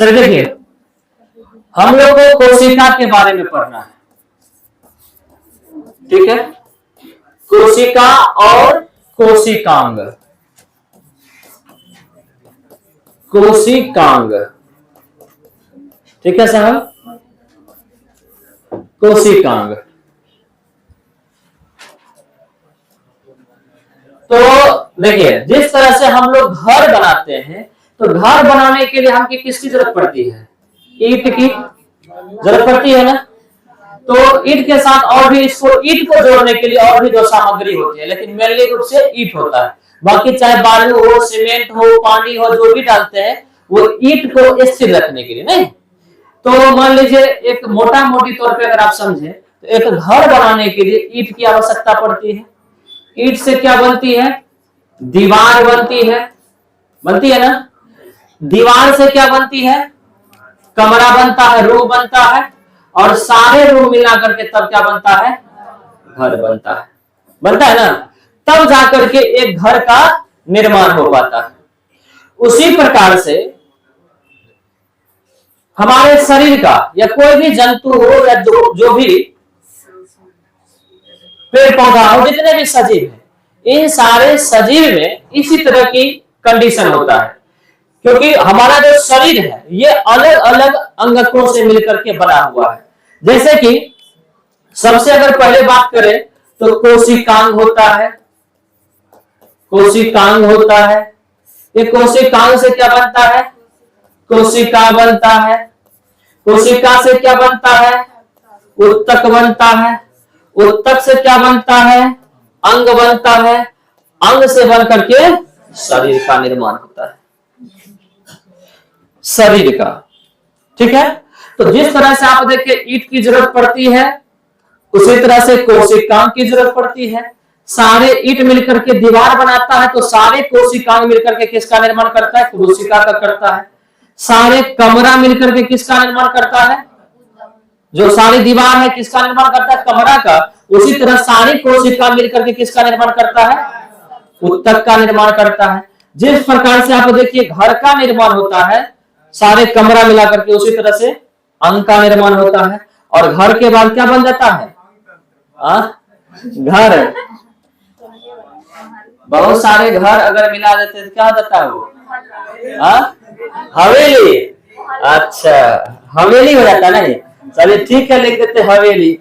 Sir देखिए, हम लोग को कोशिका के बारे में पढ़ना है, ठीक है। कोशिका और कोशिकांग, कोशिकांग, ठीक है साहब, कोशिकांग। तो देखिए, जिस तरह से हम लोग घर बनाते हैं, तो घर बनाने के लिए हमको किसकी जरूरत पड़ती है? ईंट की जरूरत पड़ती है ना। तो ईंट के साथ और भी इसको ईंट को जोड़ने के लिए और भी जो सामग्री होती है, लेकिन मेनली रूप से ईंट होता है। बाकी चाहे बालू हो, सीमेंट हो, पानी हो, जो भी डालते हैं वो ईंट को स्थिर रखने के लिए, नहीं। तो मान लीजिए एक मोटा मोटी तौर पे अगर आप समझे, तो एक घर बनाने के लिए ईंट की आवश्यकता पड़ती है। ईंट से क्या बनती है? दीवार बनती है ना। दीवार से क्या बनती है? कमरा बनता है, रूम बनता है, और सारे रूम मिला करके तब क्या बनता है? घर बनता है ना। तब जाकर के एक घर का निर्माण हो पाता है। उसी प्रकार से हमारे शरीर का या कोई भी जंतु हो या जो भी पेड़ पौधा हो, जितने भी सजीव हैं, इन सारे सजीव में इसी तरह की कंडीशन होता है, क्योंकि हमारा जो शरीर है ये अलग अलग अंगकों से मिलकर के बना हुआ है। जैसे कि सबसे अगर पहले बात करें तो कोशिकांग होता है। कोशिकांग होता है, ये कोशिकांग से क्या बनता है? कोशिका बनता है। कोशिका से क्या बनता है? उत्तक बनता है। उत्तक से क्या बनता है? अंग बनता है। अंग से बन करके शरीर का निर्माण होता है, शरीर का, ठीक है। तो जिस तरह से आप देखिए ईंट की जरूरत पड़ती है, उसी तरह से कोशिकांग की जरूरत पड़ती है। सारे ईंट मिलकर के दीवार बनाता है, तो सारे कोशिकांग मिलकर के किसका निर्माण करता है? कोशिका का करता है। सारे कमरा मिलकर के किसका निर्माण करता है? जो सारी दीवार है किसका निर्माण करता है? कमरा का। उसी तरह सारी कोशिका मिलकर के किसका निर्माण करता है? उत्तक का निर्माण करता है। जिस प्रकार से आप देखिए घर का निर्माण होता है, सारे कमरा मिलाकर के, उसी तरह से अंग का निर्माण होता है। और घर के बाद क्या बन जाता है? घर। बहुत सारे घर अगर मिला देते तो क्या हो जाता है वो? हवेली। अच्छा, हवेली हो जाता नहीं। चलिए ठीक है, लिख देते हवेली,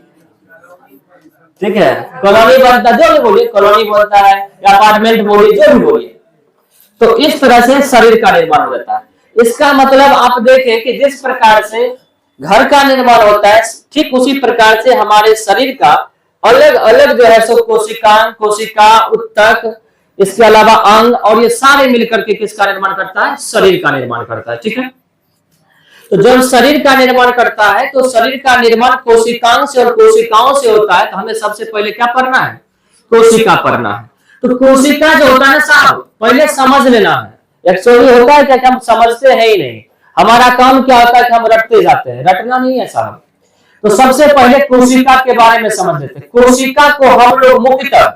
ठीक है। कॉलोनी बनता, जो भी बोलिए, कॉलोनी बोलता है या अपार्टमेंट बोलिए, जो भी बोलिए। तो इस तरह से शरीर का निर्माण हो जाता है। इसका मतलब आप देखें कि जिस प्रकार से घर का निर्माण होता है, ठीक उसी प्रकार से हमारे शरीर का अलग अलग जो है सो कोशिकांग, कोशिका, उत्तक, इसके अलावा अंग, और ये सारे मिलकर के किसका निर्माण करता है? शरीर का निर्माण करता है, ठीक है। तो जब शरीर का निर्माण करता है, तो शरीर का निर्माण कोशिकांग से और कोशिकाओं से होता है। तो हमें सबसे पहले क्या पढ़ना है? कोशिका पढ़ना है। तो कोशिका जो होता है ना साहब, पहले समझ लेना है। एक्चुअली होता है क्या कि हम समझते हैं ही नहीं। हमारा काम क्या होता है कि हम रटते जाते हैं, रटना नहीं है साहब। तो सबसे पहले कोशिका के बारे में समझ लेते हैं। कोशिका को हम लोग मुख्यतः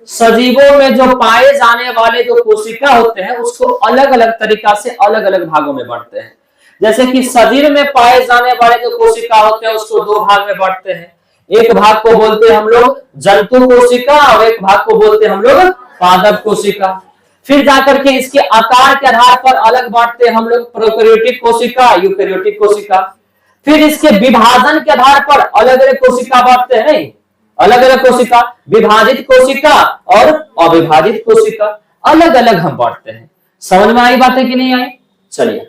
सजीवों में जो पाए जाने वाले जो कोशिका होते हैं, उसको अलग अलग तरीका से अलग अलग भागों में बांटते हैं। जैसे कि शरीर में पाए जाने वाले जो कोशिका होते हैं, उसको दो भाग में बांटते हैं। एक भाग को बोलते हैं हम लोग जंतु कोशिका, और एक भाग को बोलते हैं हम लोग पादप कोशिका। फिर जाकर के इसके आकार के आधार पर अलग बांटते हैं हम लोग प्रोकैरियोटिक कोशिका, यूकैरियोटिक कोशिका। फिर इसके विभाजन के आधार पर अलग अलग कोशिका बांटते हैं, नहीं, अलग अलग कोशिका, विभाजित कोशिका और अविभाजित कोशिका, अलग अलग हम बांटते हैं। समझ में आई बातें कि नहीं आई? चलिए,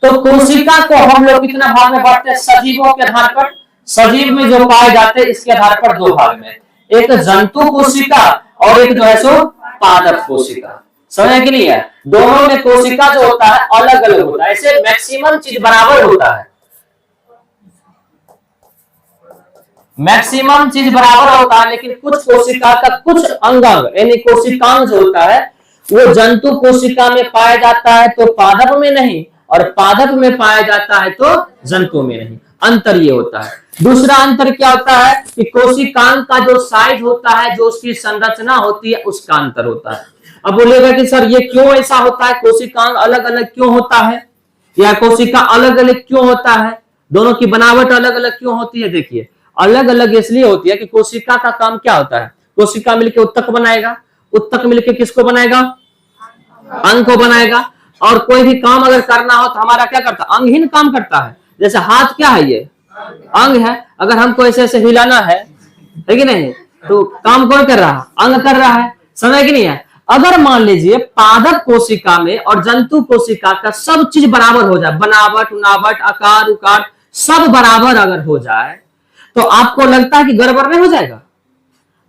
तो कोशिका को हम लोग कितना भाग में बांटते हैं? सजीवों के आधार पर, सजीव में जो पाए जाते हैं इसके आधार पर दो भाग में, एक जंतु कोशिका और एक जो है सो पादप कोशिका। समझ कि नहीं है? दोनों में कोशिका जो होता है अलग अलग होता है। ऐसे मैक्सिमम चीज बराबर होता है, मैक्सिमम चीज बराबर होता है, लेकिन कुछ कोशिका का कुछ अंग यानी कोशिकांग जो होता है वो जंतु कोशिका में पाया जाता है तो पादप में नहीं, और पादप में पाया जाता है तो जंतु में नहीं। अंतर ये होता है। दूसरा अंतर क्या होता है कि कोशिकांग का जो साइज होता है, जो उसकी संरचना होती है, उसका अंतर होता है। अब बोलिएगा कि सर ये क्यों ऐसा होता है, कोशिकांग अलग अलग क्यों होता है? या कोशिका अलग अलग क्यों होता है, दोनों की बनावट अलग अलग क्यों होती है? देखिए अलग अलग इसलिए होती है कि कोशिका का काम क्या होता है, कोशिका मिलकर उत्तक बनाएगा, उत्तक मिलकर किसको बनाएगा? अंग को बनाएगा। और कोई भी काम अगर करना हो तो हमारा क्या करता है? अंगहीन काम करता है। जैसे हाथ क्या है? ये अंग है। अगर हमको ऐसे ऐसे हिलाना है कि नहीं, तो काम कौन कर रहा है? अंग कर रहा है। समझ कि नहीं है? अगर मान लीजिए पादप कोशिका में और जंतु कोशिका का सब चीज बराबर हो जाए, बनावट उनावट आकार उकार सब बराबर अगर हो जाए, तो आपको लगता है कि गड़बड़ नहीं हो जाएगा?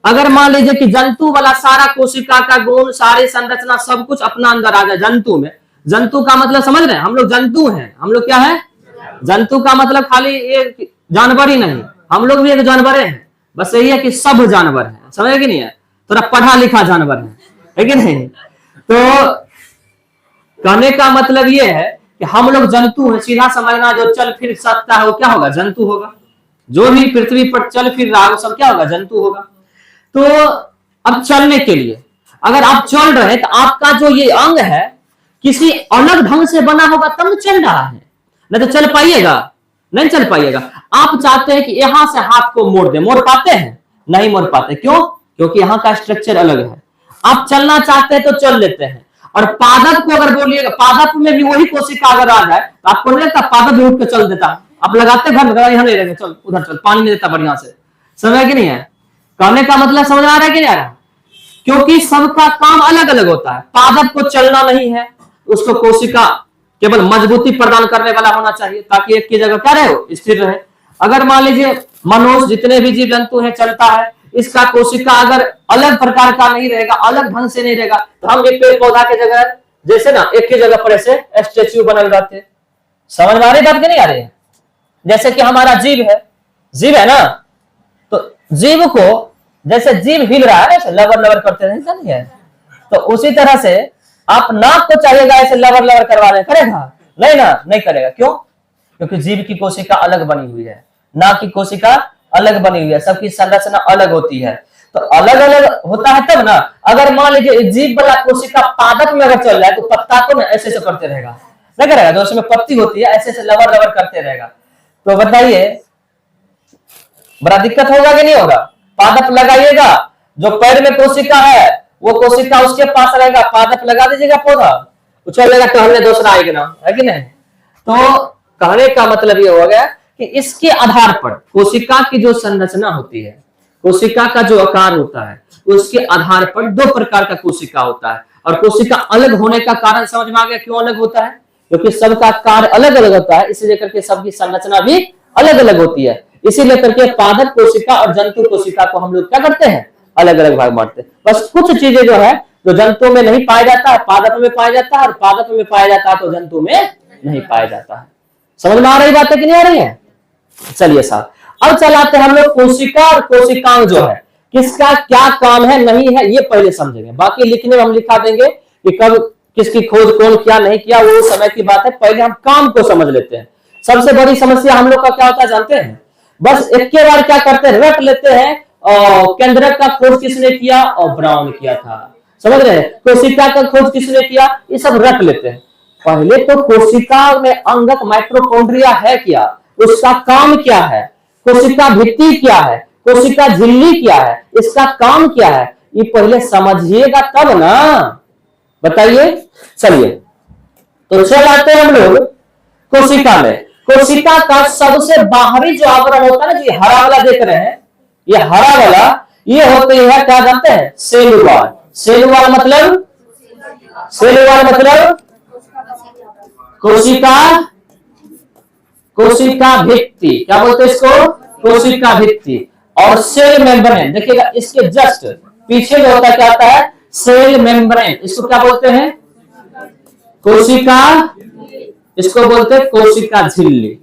अगर मान लीजिए कि जंतु वाला सारा कोशिका का गुण, सारी संरचना सब कुछ अपना अंदर आ जाए जंतु में, जंतु का मतलब समझ रहे हैं? हम लोग जंतु हैं। हम लोग क्या है? जंतु का मतलब खाली एक जानवर ही नहीं, हम लोग भी एक जानवर हैं। बस यही है कि सब जानवर हैं। समझ कि नहीं है? थोड़ा पढ़ा लिखा जानवर है कि नहीं? तो कहने का मतलब ये है कि हम लोग जंतु हैं। सीधा समझना, जो चल फिर सकता है वो क्या होगा? जंतु होगा। जो भी पृथ्वी पर चल फिर रहा है वो सब क्या होगा? जंतु होगा। तो अब चलने के लिए अगर आप चल रहे हैं तो आपका जो ये अंग है किसी अलग ढंग से बना होगा तब तो चल रहा है, नहीं तो चल पाइएगा? नहीं चल पाइएगा। आप चाहते हैं कि यहां से हाथ को मोड़ दे, मोड़ पाते हैं? नहीं मोड़ पाते। क्यों? क्योंकि यहां का स्ट्रक्चर अलग है। आप चलना चाहते हैं तो चल लेते हैं। और पादप को अगर बोलिएगा, पादप में भी वही कोशिका अगर आ जाए तो आपको नहीं लगता पादप भी उठ के चल देता? आप लगाते घर में, यहाँ नहीं रहेंगे, चल उधर चल, पानी नहीं देता बढ़िया से। समझ कि नहीं है? कहने का मतलब समझ आ रहा है कि नहीं आ रहा? क्योंकि सबका काम अलग अलग होता है। पादप को चलना नहीं है, उसको कोशिका केवल मजबूती प्रदान करने वाला होना चाहिए ताकि एक की जगह क्या रहे? स्थिर रहे। अगर मान लीजिए मनुष्य, जितने भी जीव जंतु है चलता है, इसका कोशिका अगर अलग प्रकार का नहीं रहेगा, अलग ढंग से नहीं रहेगा, तो हम एक पेड़ पौधा की जगह जैसे ना एक की जगह पर ऐसे स्टेच्यू बनल रहते। समझ में आ रही बात कि नहीं आ रही है? जैसे कि हमारा जीव है ना, तो जीव को जैसे जीव हिल रहा है लवर लवर करते नहीं है, तो उसी तरह से आप नाक को चाहिएगा ऐसे लवर लवर करवा रहे, करेगा? नहीं ना, नहीं करेगा। क्यों? क्योंकि जीव की कोशिका अलग बनी हुई है, नाक की कोशिका अलग बनी हुई है, सबकी संरचना अलग होती है। तो अलग अलग होता है तब ना। अगर मान लीजिए जीव वाला कोशिका पादप में अगर चल रहा है तो पत्ता को ना ऐसे करते रहेगा, नहीं करेगा? जो उसमें पत्ती होती है ऐसे ऐसे लवर लवर करते रहेगा। तो बताइए बड़ा दिक्कत होगा कि नहीं होगा? पादप लगाइएगा, जो पैर में कोशिका है वो कोशिका उसके पास रहेगा, पादप लगा दीजिएगा पौधा, उछलेगा टहलने, दूसरा आएगा ना, है कि नहीं? तो कहने का मतलब ये हो गया कि इसके आधार पर कोशिका की जो संरचना होती है, कोशिका का जो आकार होता है, उसके आधार पर दो प्रकार का कोशिका होता है। और कोशिका अलग होने का कारण समझ में आ गया क्यों अलग होता है? क्योंकि सबका कार्य अलग अलग होता है, इसीलिए करके सबकी संरचना भी अलग अलग होती है। इसीलिए करके पादप कोशिका और जंतु कोशिका को हम लोग क्या करते हैं? अलग अलग भाग बांटते हैं। बस कुछ चीजें जो है जो जंतु में नहीं पाया जाता है पादप में पाया जाता है, और पादप में पाया जाता है तो जंतु में नहीं पाया जाता है। समझ में आ रही बात है कि नहीं आ रही है? चलिए साहब, अब चलाते हैं हम लोग कोशिका और कोशिकांग जो है, किसका क्या काम है नहीं है ये पहले समझेंगे। बाकी लिखने में हम लिखा देंगे कि कब किसकी खोज कौन क्या नहीं किया, वो समय की बात है। पहले हम काम को समझ लेते हैं। सबसे बड़ी समस्या हम लोग का क्या होता है जानते हैं? बस एक के बार क्या करते हैं, रट लेते हैं केंद्रक का खोज किसने किया और ब्राउन किया था। समझ रहे हैं? कोशिका का खोज किसने किया, ये सब रट लेते हैं। पहले तो कोशिका में अंगक माइटोकॉन्ड्रिया है क्या, उसका काम क्या है, कोशिका भित्ति क्या है, कोशिका झिल्ली क्या है, इसका काम क्या है, ये पहले समझिएगा तब ना। बताइए। चलिए तो चल आते हैं हम लोग कोशिका में। कोशिका का सबसे बाहरी जो आवरण होता है ना, जो हरा वाला देख रहे हैं, ये हरा वाला ये होते हैं क्या जानते हैं? Cell wall. सेल वॉल मतलब कोशिका, कोशिका भित्ति। क्या बोलते हैं इसको? कोशिका भित्ति। और सेल मेम्ब्रेन देखिएगा, इसके जस्ट पीछे जो होता है क्या आता है? Cell membrane. इसको क्या बोलते हैं? कोशिका, इसको बोलते हैं कोशिका झिल्ली।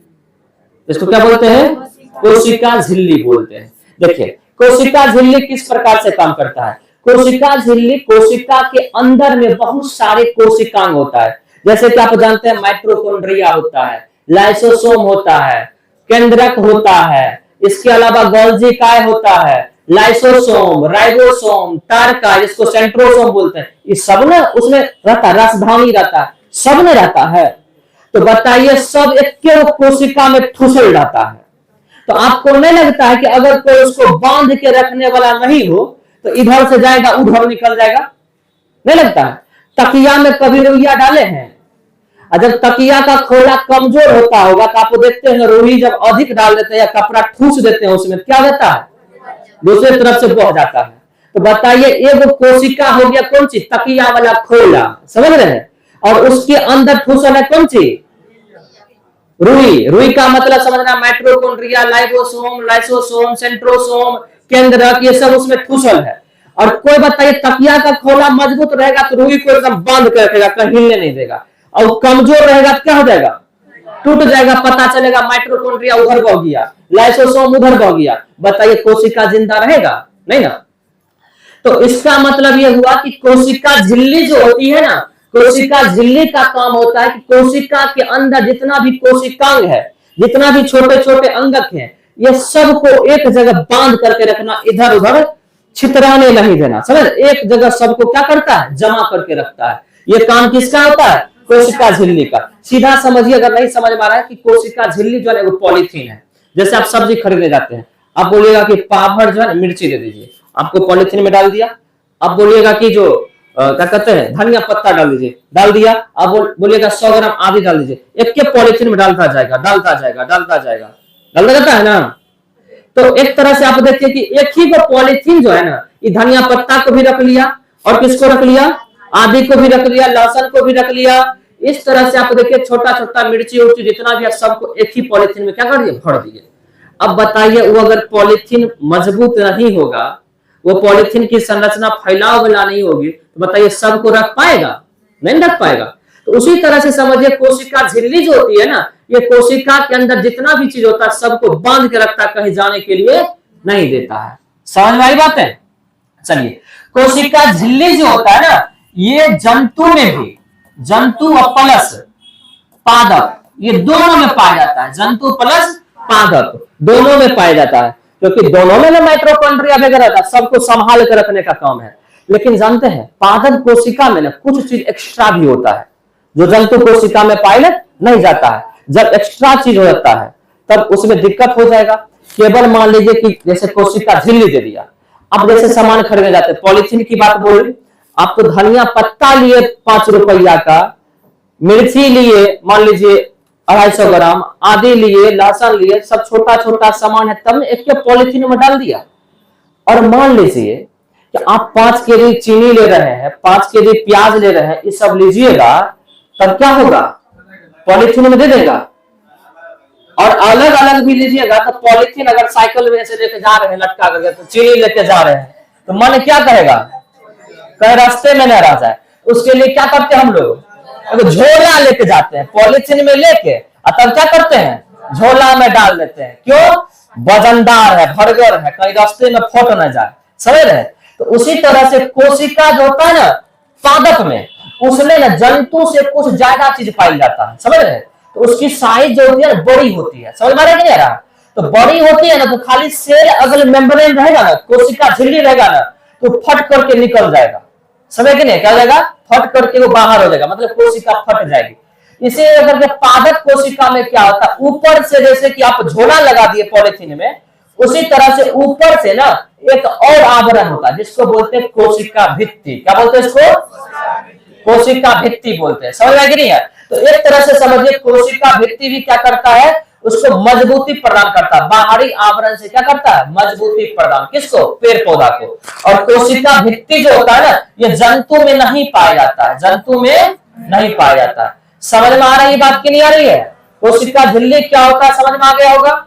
इसको क्या बोलते हैं? कोशिका झिल्ली बोलते हैं। देखिए कोशिका झिल्ली किस प्रकार से काम करता है? कोशिका झिल्ली कोशिका के अंदर में बहुत सारे कोशिकांग होता है। जैसे कि आप जानते हैं माइटोकॉन्ड्रिया होता है, लाइसोसोम होता है, केंद्रक होता है, इसके अलावा गोल्जी काय होता है, लाइसोसोम, राइबोसोम, टार्का जिसको सेंट्रोसोम बोलते हैं, ये सब ना उसमें रहता है, राजधानी रहता है, सब में रहता है। तो बताइए सब एक कोशिका में ठुसल जाता है। तो आपको नहीं लगता है कि अगर कोई उसको बांध के रखने वाला नहीं हो तो इधर से जाएगा उधर निकल जाएगा? नहीं लगता है? तकिया में कभी रुइया डाले हैं? और जब तकिया का खोला कमजोर होता होगा तो आप देखते हैं रुई जब अधिक डाल देते हैं या कपड़ा ठूस देते हैं उसमें क्या होता है? दूसरे तरफ से बह जाता है। तो बताइए एक कोशिका हो गया कौन सी? तकिया वाला खोला, समझ रहे हैं? और उसके अंदर ठूसल है कौन सी? रुई। रुई का मतलब समझना माइटोकॉन्ड्रिया, लाइसोसोम, लाइसोसोम, सेंट्रोसोम, केंद्रक, ये सब उसमें ठूसल है। और कोई बताइए तकिया का खोला मजबूत रहेगा तो रुई को एकदम बांध कर रखेगा, कहीं हिलने नहीं देगा। और कमजोर रहेगा तो क्या हो जाएगा? टूट जाएगा। पता चलेगा माइटोकॉन्ड्रिया उधर बह गया, लाइसोसोम उधर बह गया। बताइए कोशिका जिंदा रहेगा? नहीं ना। तो इसका मतलब यह हुआ कि कोशिका झिल्ली जो होती है ना, कोशिका झिल्ली का काम होता है कि कोशिका के अंदर जितना भी कोशिकांग है, जितना भी छोटे छोटे अंगक हैं, ये सबको एक जगह बांध करके रखना, इधर उधर छितराने नहीं देना। समझ? एक जगह सबको क्या करता है? जमा करके रखता है। ये काम किसका होता है? कोशिका झिल्ली का। सीधा समझिए, अगर नहीं समझ में आ रहा है कि कोशिका झिल्ली जो है वो पॉलीथीन है। जैसे आप सब्जी खरीदने जाते हैं, आप बोलिएगा कि पाभर जो है मिर्ची दे दीजिए, आपको पॉलीथीन में डाल दिया। आप बोलिएगा कि जो क्या कहते हैं धनिया पत्ता डाल दीजिए, डाल दिया। आप बोलिएगा 100 ग्राम आदि डाल दीजिए, एक के पॉलीथीन में डालता जाएगा, डालता जाएगा, डालता जाएगा, डालता जाता है ना। तो एक तरह से आप देखिए कि एक ही को पॉलीथीन जो है ना, ये धनिया पत्ता को भी रख लिया और किसको रख लिया? आदि को भी रख लिया, लहसुन को भी रख लिया। इस तरह से आप देखिए छोटा छोटा मिर्ची उर्ची जितना भी है सबको एक ही पॉलीथीन में क्या कर दिए? भर दिए। अब बताइए वो अगर पॉलीथीन मजबूत नहीं होगा, वो पॉलीथीन की संरचना फैलाव वाला नहीं होगी, तो बताइए सबको रख पाएगा? नहीं रख पाएगा। तो उसी तरह से समझिए कोशिका झिल्ली जो होती है ना, ये कोशिका के अंदर जितना भी चीज होता है सबको बांध के रखता है, कहीं जाने के लिए नहीं देता है। समझ में आई बात है? चलिए, कोशिका झिल्ली जो होता है ना, ये जंतु में भी, जंतु और प्लस पादप, ये दोनों में पाया जाता है। जंतु प्लस पादप दोनों में पाया जाता है, क्योंकि दोनों में माइटोकॉन्ड्रिया वगैरह था, सबको संभाल कर रखने का काम है। लेकिन जानते हैं पादप कोशिका में ना कुछ चीज एक्स्ट्रा भी होता है जो जंतु कोशिका में पाया नहीं जाता है। जब एक्स्ट्रा चीज हो जाता है तब उसमें दिक्कत हो जाएगा। केवल मान लीजिए कि जैसे कोशिका झिल्ली दे दिया, अब जैसे सामान खरीदने जाते हैं, पॉलीथीन की बात बोल रही, आपको धनिया पत्ता लिए 5 रुपया का, मिर्ची लिए मान लीजिए 250 ग्राम, आदि लिए, लहसुन लिए, सब छोटा छोटा सामान है, तब एक के पॉलीथीन में डाल दिया। और मान लीजिए कि आप 5 केजी चीनी ले रहे हैं, 5 केजी प्याज ले रहे हैं, ये सब लीजिएगा, तब क्या होगा? पॉलीथीन में दे देगा। और अलग अलग भी लीजिएगा तो पॉलीथीन, अगर साइकिल में से लेके जा रहे हैं लटका करके, तो चीनी लेके जा रहे हैं, तो मन क्या करेगा? कहीं रास्ते में न रह जाए। उसके लिए क्या करते हैं हम लोग? झोला लेके जाते हैं, पॉलीथीन में लेके, और तब क्या करते हैं? झोला में डाल देते हैं। क्यों? वजनदार है, भरगर है, कहीं रास्ते में फट न जाए। समझ रहे? तो उसी तरह से कोशिका जो होता है ना पादप में, उसमें ना जंतु से कुछ ज्यादा चीज पाई जाता है। समझ रहे? तो उसकी साइज जो होती है बड़ी होती है। समझ में आ रहा है कि नहीं आ रहा? तो बड़ी होती है ना, तो खाली सेल अगर मेम्ब्रेन रहेगा ना, कोशिका झिल्ली रहेगा ना, तो फट करके निकल जाएगा। समझ के नहीं? क्या हो जाएगा? फट करके वो बाहर हो जाएगा, मतलब कोशिका फट जाएगी। इसे अगर पादप कोशिका में क्या होता है, ऊपर से जैसे कि आप झोला लगा दिए पॉलीथीन में, उसी तरह से ऊपर से ना एक और आवरण होता है जिसको बोलते हैं कोशिका भित्ति। क्या बोलते हैं इसको? कोशिका भित्ति बोलते हैं। समझ में नहीं है? तो एक तरह से समझिए कोशिका भित्ति भी क्या करता है? उसको मजबूती प्रदान करता है। बाहरी आवरण से क्या करता है? मजबूती प्रदान। किसको? पेड़ पौधा को। और कोशिका भित्ति जो होता है ना, ये जंतु में नहीं पाया जाता है, जंतु में नहीं पाया जाता है। समझ में आ रही है बात की नहीं आ रही है? कोशिका झिल्ली क्या होता है समझ में आ गया होगा?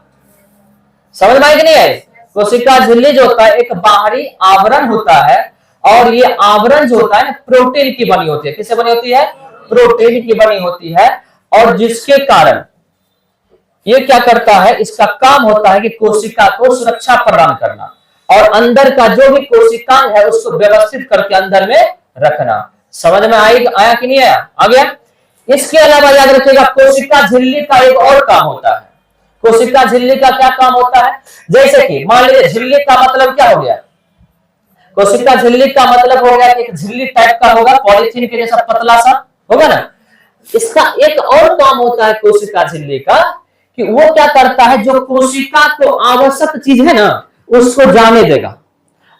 समझ में आई कि नहीं आई? कोशिका झिल्ली जो होता है एक बाहरी आवरण होता है, और ये आवरण जो होता है ना प्रोटीन की बनी होती है। किससे बनी होती है? प्रोटीन की बनी होती है। और जिसके कारण ये क्या करता है? इसका काम होता है कि कोशिका को सुरक्षा प्रदान करना और अंदर का जो भी कोशिकांग है उसको व्यवस्थित करके अंदर में रखना। समझ में आया कि नहीं आया? आ गया? इसके अलावा याद रखिएगा कोशिका झिल्ली का एक और काम होता है। कोशिका झिल्ली का क्या काम होता है? जैसे कि मान लीजिए झिल्ली का मतलब क्या हो गया? कोशिका झिल्ली का मतलब हो गया कि एक झिल्ली टाइप का होगा, पॉलीथीन के जैसा पतला सा होगा ना। इसका एक और काम होता है कोशिका झिल्ली का, कि वो क्या करता है, जो कोशिका को आवश्यक चीज है ना उसको जाने देगा,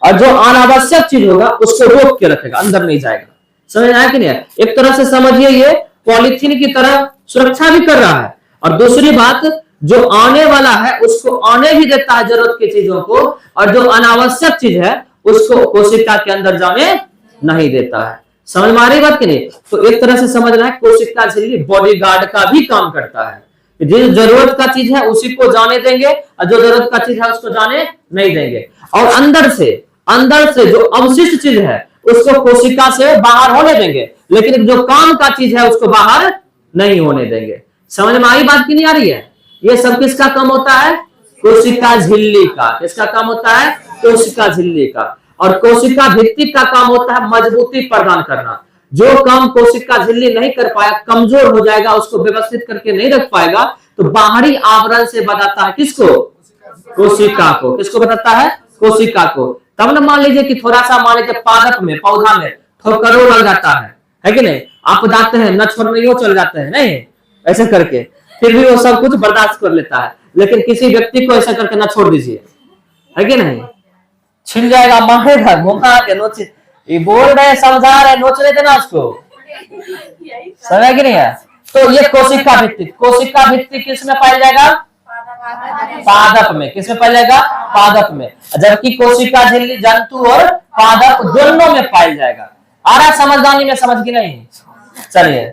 और जो अनावश्यक चीज होगा उसको रोक के रखेगा, अंदर नहीं जाएगा। समझ आया कि नहीं? एक तरह से समझिए ये पॉलिथीन की तरह सुरक्षा भी कर रहा है, और दूसरी बात जो आने वाला है उसको आने भी देता है जरूरत की चीजों को, और जो अनावश्यक चीज है उसको कोशिका के अंदर जाने नहीं देता है। समझ में आ रही बात कि नहीं? तो एक तरह से समझना है कोशिका झिल्ली बॉडीगार्ड का भी काम करता है, जिस जरूरत का चीज है उसी को जाने देंगे, और जो जरूरत का चीज है उसको जाने नहीं देंगे। और अंदर से जो अवशिष्ट चीज है उसको कोशिका से बाहर होने देंगे, लेकिन जो काम का चीज है उसको बाहर नहीं होने देंगे। समझ में आई बात की नहीं आ रही है? ये सब किसका काम होता है? कोशिका झिल्ली का। किसका काम होता है? कोशिका झिल्ली का। और कोशिका भित्ति का काम होता है मजबूती प्रदान करना। जो काम कोशिका झिल्ली नहीं कर पाया, कमजोर हो जाएगा, उसको व्यवस्थित करके नहीं रख पाएगा, तो बाहरी आवरण से बताता है किसको? कोशिका को। किसको बताता है? कोशिका को। तब ना मान लीजिए कि थोड़ा सा मान लीजिए पादप में, पौधा में ठोकरों लग जाता है कि नहीं? आप जाते हैं न छोड़ने हो चल जाते हैं, नहीं ऐसे करके, फिर भी वो सब कुछ बर्दाश्त कर लेता है। लेकिन किसी व्यक्ति को ऐसा करके ना छोड़ दीजिए, है कि नहीं? छिल जाएगा, मारेगा, घुमा के नोच, ये बोल रहे समझा रहे, नोच रहे थे ना उसको, समझ कि नहीं है? तो ये कोशिका भित्ति। कोशिका भित्ति किस में पाया जाएगा? पादप में। किस में पाया जाएगा? पादप में। जबकि कोशिका झिल्ली जंतु और पादप दोनों में पाया जाएगा। आ रहा समझदानी में? समझ की नहीं? चलिए,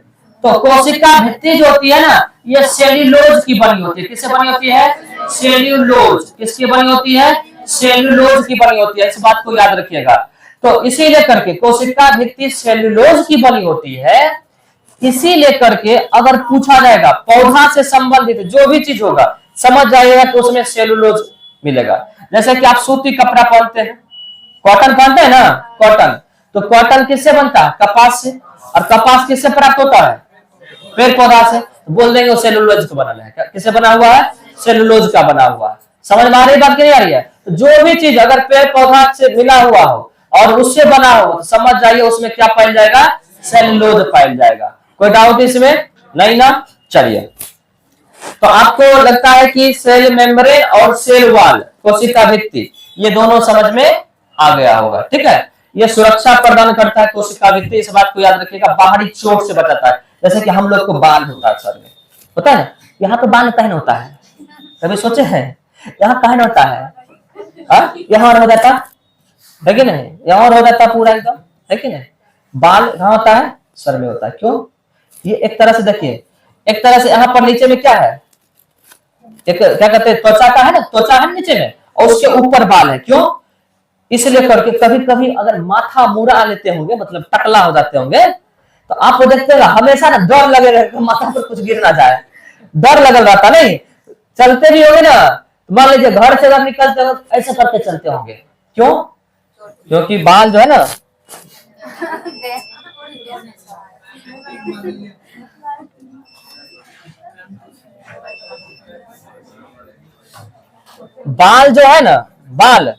तो कोशिका भित्ति जो होती है ना, ये सेल्यूलोज की बनी होती है। किससे बनी होती है? सेल्यूलोज। किसकी बनी होती है? सेल्यूलोज की बनी होती है। इस बात को याद रखिएगा। तो इसीलिए करके कोशिका भित्ति सेल्यूलोज की बनी होती है। इसीलिए करके अगर पूछा जाएगा पौधा से संबंधित जो भी चीज होगा, समझ जाइएगा कि उसमें सेल्यूलोज मिलेगा। जैसे कि आप सूती कपड़ा पहनते हैं, कॉटन पहनते हैं ना, कॉटन, तो कॉटन किससे बनता है? कपास से। और कपास किससे प्राप्त होता है? पेड़ पौधा से। बोल देंगे वो सेलुलोज का बना है। किससे बना हुआ है? सेलुलोज का बना हुआ है। समझ में आ रही बात? नहीं आ रही है? तो जो भी चीज अगर पेड़ पौधा से मिला हुआ हो और उससे बना हो, तो समझ जाइए उसमें क्या पाया जाएगा? सेलुलोज पाया जाएगा। कोई डाउट इसमें? नहीं ना? चलिए, तो आपको लगता है कि सेल मेम्ब्रेन और सेल वॉल, कोशिका भित्ति, ये दोनों समझ में आ गया होगा। ठीक है, ये सुरक्षा प्रदान करता है कोशिका भित्ति। इस बात को याद रखिएगा, बाहरी चोट से बचाता है। जैसे कि हम लोग को बाल होता है सर में, होता है, यहाँ पे बाल कहने होता है, कभी सोचे हैं यहाँ कहने होता है? यहाँ और हो जाता है कि नहीं? यहाँ और हो जाता पूरा एकदम, है कि नहीं? बाल कहाँ होता है? सर में होता है। क्यों? ये एक तरह से देखिए, एक तरह से यहाँ पर नीचे में क्या है? एक क्या कहते हैं, त्वचा का है ना, त्वचा है नीचे में, और उसके ऊपर बाल है। क्यों? इसलिए करके कभी कभी अगर माथा मुड़ा लेते होंगे, मतलब टकला हो जाते होंगे, तो आप देखते हैं हमेशा ना डर लगे रहेगा माथा पर कुछ गिर ना जाए, डर लगल रहता। नहीं चलते भी होंगे ना, मान लीजिए घर से अगर निकलते हो ऐसे करके चलते होंगे। क्यों? क्योंकि बाल जो है ना, बाल जो है ना, बाल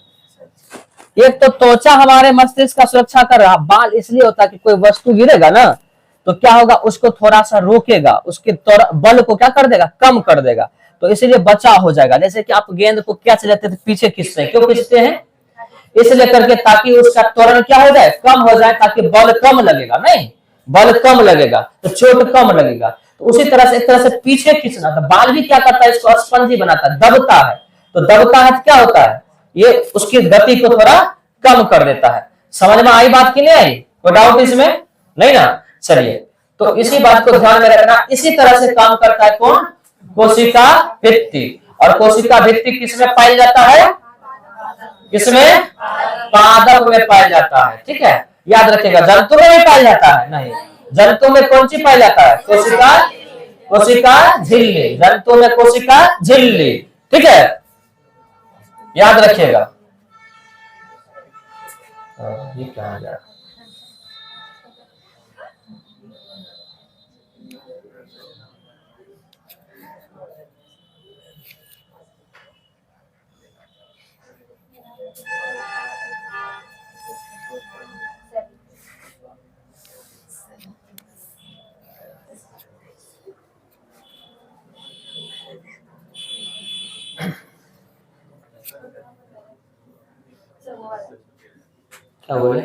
एक तो त्वचा हमारे मस्तिष्क का सुरक्षा कर रहा। बाल इसलिए होता है कि कोई वस्तु गिरेगा ना, तो क्या होगा, उसको थोड़ा सा रोकेगा, उसके बल को क्या कर देगा? कम कर देगा। तो इसलिए बचाव हो जाएगा। जैसे कि आप गेंद को कैच लेते थे, पीछे खींचते हैं, क्यों खींचते हैं? इसलिए करके ताकि उसका त्वरण क्या हो जाए? कम हो जाए, ताकि बल कम लगेगा। नहीं, बल कम लगेगा तो चोट कम लगेगा। तो उसी तरह से एक तरह से पीछे खींचना। तो बाल भी क्या करता है? इसको स्पंजी बनाता है, दबता है। तो दबता है तो क्या होता है? ये उसकी गति को थोड़ा कम कर देता है। समझ में आई बात की नहीं आई? कोई डाउट इसमें? नहीं ना? चलिए, तो इसी बात को ध्यान में रखना। इसी तरह से काम करता है कौन? कोशिका भित्ति। और कोशिका भित्ति किसमें पाया जाता है? किसमें? पादप में पाया जाता है। ठीक है, याद रखिएगा। जंतु में भी पाया जाता है? नहीं, जंतु में कौन सी पाया जाता है? कोशिका, कोशिका झिल्ली। जंतु में कोशिका झिल्ली। ठीक है, याद रखिएगा। ये कहा जा क्या बोले?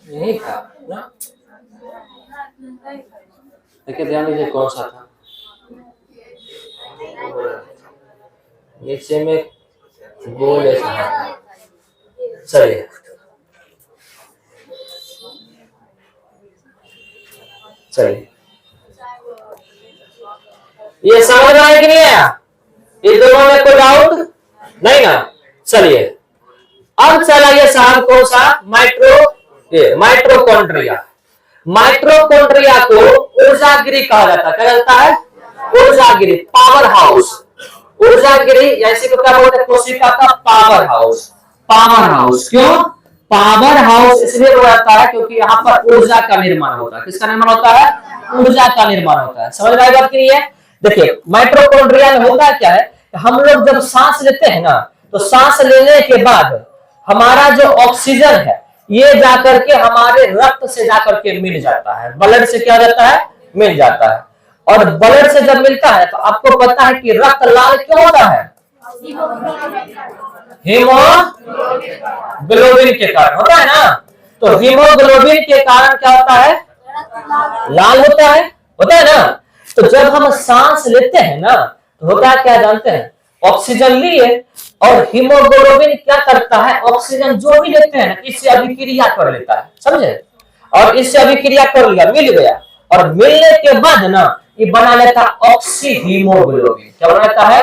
यही था ना? देखिए ध्यान दीजिए कौन सा था नीचे में गोल ऐसा है। चलिए चलिए ये समझ में आया कि नहीं आया? ये दोनों में कोई डाउट नहीं ना? चलिए अब चलाइए साहब कौन सा माइट्रोकॉन्ड्रिया। माइट्रोकॉन्ड्रिया को ऊर्जागिरी कहा जाता है। क्या कहता है? ऊर्जागिरी, पावर हाउस। ऊर्जागिरी ऐसे को क्या बोलते हैं? कोशिका का पावर हाउस। पावर हाउस क्यों पावर हाउस इसलिए बोला जाता है क्योंकि यहाँ पर ऊर्जा का निर्माण होता है। किसका निर्माण होता है? ऊर्जा का निर्माण होता है। समझ में आई बात की है? देखिए माइट्रोकॉन्ड्रिया में होता क्या है, हम लोग जब सांस लेते हैं ना तो सांस लेने के बाद हमारा जो ऑक्सीजन है ये जाकर के हमारे रक्त से जाकर के मिल जाता है। ब्लड से क्या जाता है? मिल जाता है। और ब्लड से जब मिलता है तो आपको पता है कि रक्त लाल क्यों होता है? हीमोग्लोबिन के कारण होता है ना। तो हीमोग्लोबिन के कारण क्या होता है? लाल होता है ना। तो जब हम सांस लेते हैं ना तो होता क्या जानते हैं? ऑक्सीजन लिए और हीमोग्लोबिन क्या करता है? ऑक्सीजन जो भी लेते हैं इससे अभिक्रिया कर लेता है। समझे? और इससे अभिक्रिया कर लिया, मिल गया, और मिलने के बाद ना ये बना लेता है ऑक्सी हीमोग्लोबिन। क्या बना लेता है?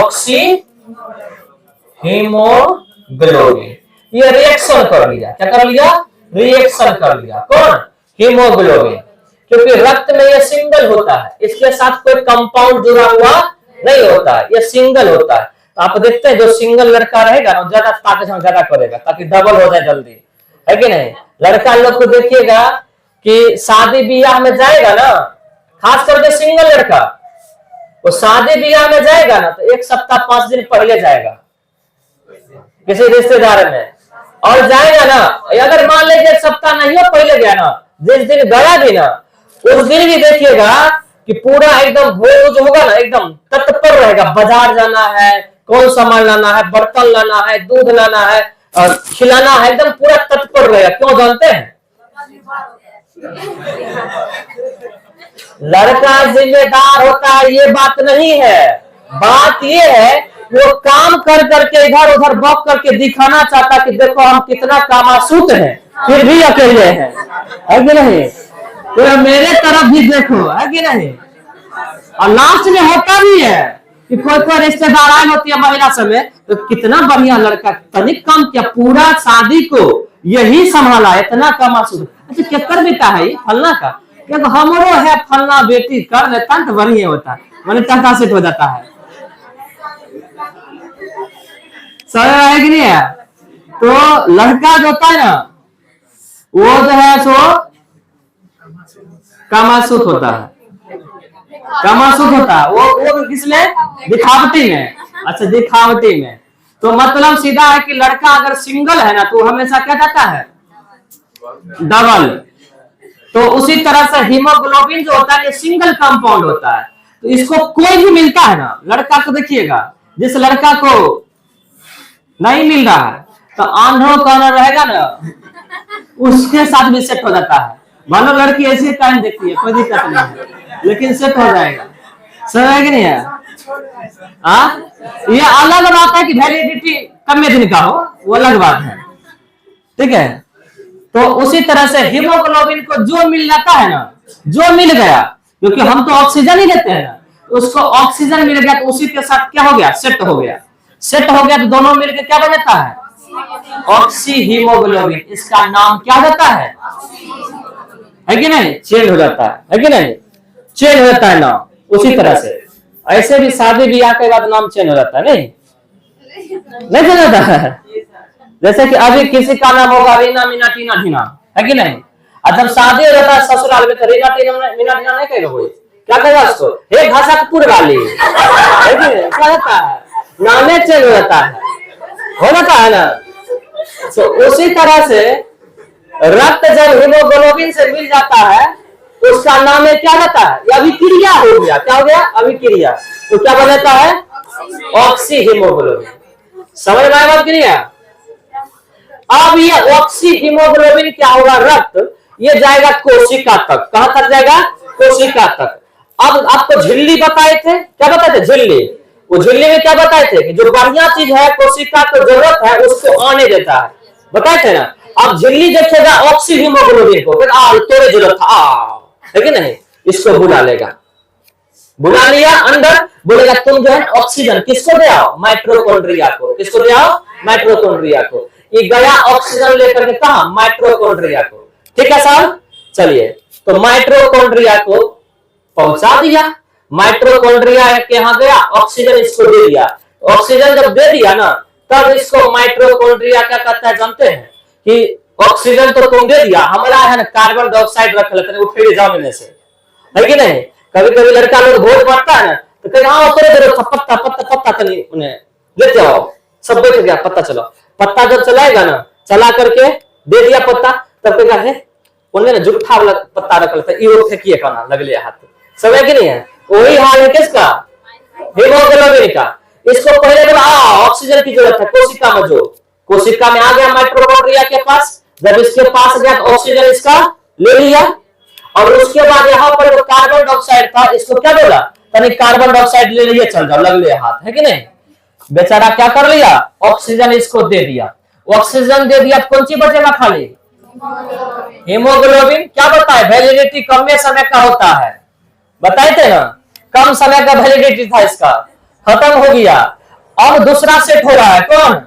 Oxy haemoglobin. ये रिएक्शन कर लिया। क्या कर लिया? रिएक्शन कर लिया। कौन? हीमोग्लोबिन। क्योंकि रक्त में ये सिंगल होता है, इसके साथ कोई कंपाउंड जुड़ा हुआ नहीं होता है, ये सिंगल होता है। तो आप देखते हैं जो सिंगल लड़का रहेगा ना ज्यादा ताकत ज्यादा करेगा ताकि डबल हो जाए जल्दी, है कि नहीं? लड़का लोग को देखिएगा कि शादी ब्याह में जाएगा ना, खास करके सिंगल लड़का, वो शादी ब्याह में जाएगा ना तो 1 सप्ताह 5 दिन पहले जाएगा किसी रिश्तेदार में, और जाएगा ना अगर मान लीजिए 1 सप्ताह नहीं हो पहले गया ना, जिस दिन गया भी ना उस दिन भी देखिएगा कि पूरा एकदम भोज होगा ना, एकदम तत्पर रहेगा। बाजार जाना है, कौन सामान लाना है, बर्तन लाना है, दूध लाना है, और खिलाना है, एकदम पूरा तत्पर रहेगा। क्यों जानते हैं? लड़का जिम्मेदार होता है ये बात नहीं है। बात ये है वो काम कर करके इधर उधर बक करके दिखाना चाहता कि देखो हम कितना कामासूत हैं, फिर भी अकेले हैं, है कि नहीं? तो मेरे तरफ भी देखो, है कि नहीं? और लास्ट में होता भी है कि कोई रिश्तेदार आए होती है महिला समेत, तो कितना बढ़िया लड़का, तनिक काम किया, पूरा शादी को यही संभाला, इतना कामासूत। अच्छा केकर बेटा है ये? फलना का। क्योंकि हमरो है फलना बेटी कर लेता तो बढ़िया होता, मैंने टाटा सेट हो जाता है। समझ है कि नहीं है? तो लड़का जो होता है ना वो जो है सो कामासूत होता है। कामासूत होता है वो किसमें? दिखावटी में। अच्छा दिखावटी में। तो मतलब सीधा है कि लड़का अगर सिंगल है ना तो हमेशा क्या कहता है? डबल। तो उसी तरह से हीमोग्लोबिन जो होता है ये सिंगल कंपाउंड होता है। तो इसको कोई भी मिलता है ना, लड़का को देखिएगा, जिस लड़का को नहीं मिल रहा है तो आंधो कौन रहेगा ना उसके साथ भी सेट हो जाता है। मानो लड़की ऐसी टाइम देखती है कोई दिक्कत नहीं है, लेकिन सेट हो जाएगा। समझ कि नहीं है? ये अलग बात है कि वैलिडिटी कम दिन का हो, वो अलग बात है, ठीक है? तो उसी तरह से हीमोग्लोबिन को जो मिल जाता है ना, जो मिल गया, क्योंकि हम तो ऑक्सीजन ही लेते हैं ना, उसको ऑक्सीजन मिल गया तो उसी के साथ क्या हो गया? सेट हो गया। सेट हो गया तो दोनों मिलकर क्या बनता है? Oxy haemoglobin. इसका नाम क्या होता है कि नहीं? चेंज हो जाता है कि नहीं? चेंज हो जाता है नाम। उसी तरह से ऐसे भी शादी ब्याह के बाद नाम चेंज हो जाता है, नहीं चेंज होता है? जैसे कि अभी किसी का नाम होगा रीना मीना टीना ढीना, है कि नहीं? और जब शादी हो जाता है ससुराल में तो रीना टीना मीना ढीना नहीं कहेगा कोई, क्या कहेगा उसको? हे घासापुर वाली, है कि नहीं? क्या होता है? नामे चेंज हो जाता है, हो जाता है ना। तो उसी तरह से रक्त जब हीमोग्लोबिन से मिल जाता है उसका नाम है क्या रहता है, ये अभिक्रिया हो गया। क्या हो गया, अभिक्रिया। तो क्या बनता है, ऑक्सी हीमोग्लोबिन। समझ में आया बात की नहीं? अब ये ऑक्सी हीमोग्लोबिन क्या होगा, रक्त ये जाएगा कोशिका तक। कहां तक जाएगा, कोशिका तक। अब आपको झिल्ली बताए थे, क्या बताए थे, झिल्ली। वो झिल्ली में क्या बताए थे कि जो बढ़िया चीज है कोशिका को जरूरत है उसको आने देता है, बताए थे ना। अब झिल्ली देखेगा ऑक्सी हीमोग्लोबिन को, फिर तोरे जरूरत है कि नहीं, इसको बुला लेगा। बुला लिया अंदर, बोलेगा तुम जो है ऑक्सीजन किसको दे आओ, माइटोकॉन्ड्रिया को। किसको दे आओ, माइटोकॉन्ड्रिया को। ये गया ऑक्सीजन लेकर के कहा, माइटोकॉन्ड्रिया को। ठीक है साहब, चलिए तो माइटोकॉन्ड्रिया को पहुंचा दिया। माइटोकॉन्ड्रिया के यहाँ गया, ऑक्सीजन इसको दे दिया। ऑक्सीजन जब दे दिया ना, तब इसको माइटोकॉन्ड्रिया क्या कहता है जानते हैं, कि ऑक्सीजन तो तुम दे दिया, हमारा है ना कार्बन डाइऑक्साइड रख लेते हैं, उठे जाने से, है कि नहीं। कभी कभी लड़का लोग भोज पड़ता है ना, तो कहीं हाँ पत्ता पत्ता पत्ता तनी उन्हें लेते आओ, सब बैठ गया पत्ता चलो। पत्ता जब चलाएगा ना, चला करके दे दिया पत्ता, तब कहेगा है उन्हें ना जुट्ठा वाला पत्ता रख लेता है, ये फेंकिए खाना लगले हाथ। सब है कि नहीं है, वही हाल है किसका, हीमोग्लोबिन का। इसको पहले बोला ऑक्सीजन की जरूरत है कोशिका में, जो कोशिका में आ गया माइटोकॉन्ड्रिया के पास। जब इसके पास गया तो ऑक्सीजन इसका ले लिया, और उसके बाद यहाँ पर जो कार्बन डाइऑक्साइड था इसको क्या बोला, तनी कार्बन डाइऑक्साइड ले लिए चल जाओ, लगले हाथ, है कि नहीं। बेचारा क्या कर लिया, ऑक्सीजन इसको दे दिया। ऑक्सीजन दे दिया, कौन सी बचेगा खाली, हीमोग्लोबिन। क्या बताए, वैलिडिटी कम समय का होता है, बताए थे ना, कम समय का वैलिडिटी था इसका, खत्म हो गया। अब दूसरा सेट हो रहा है, कौन,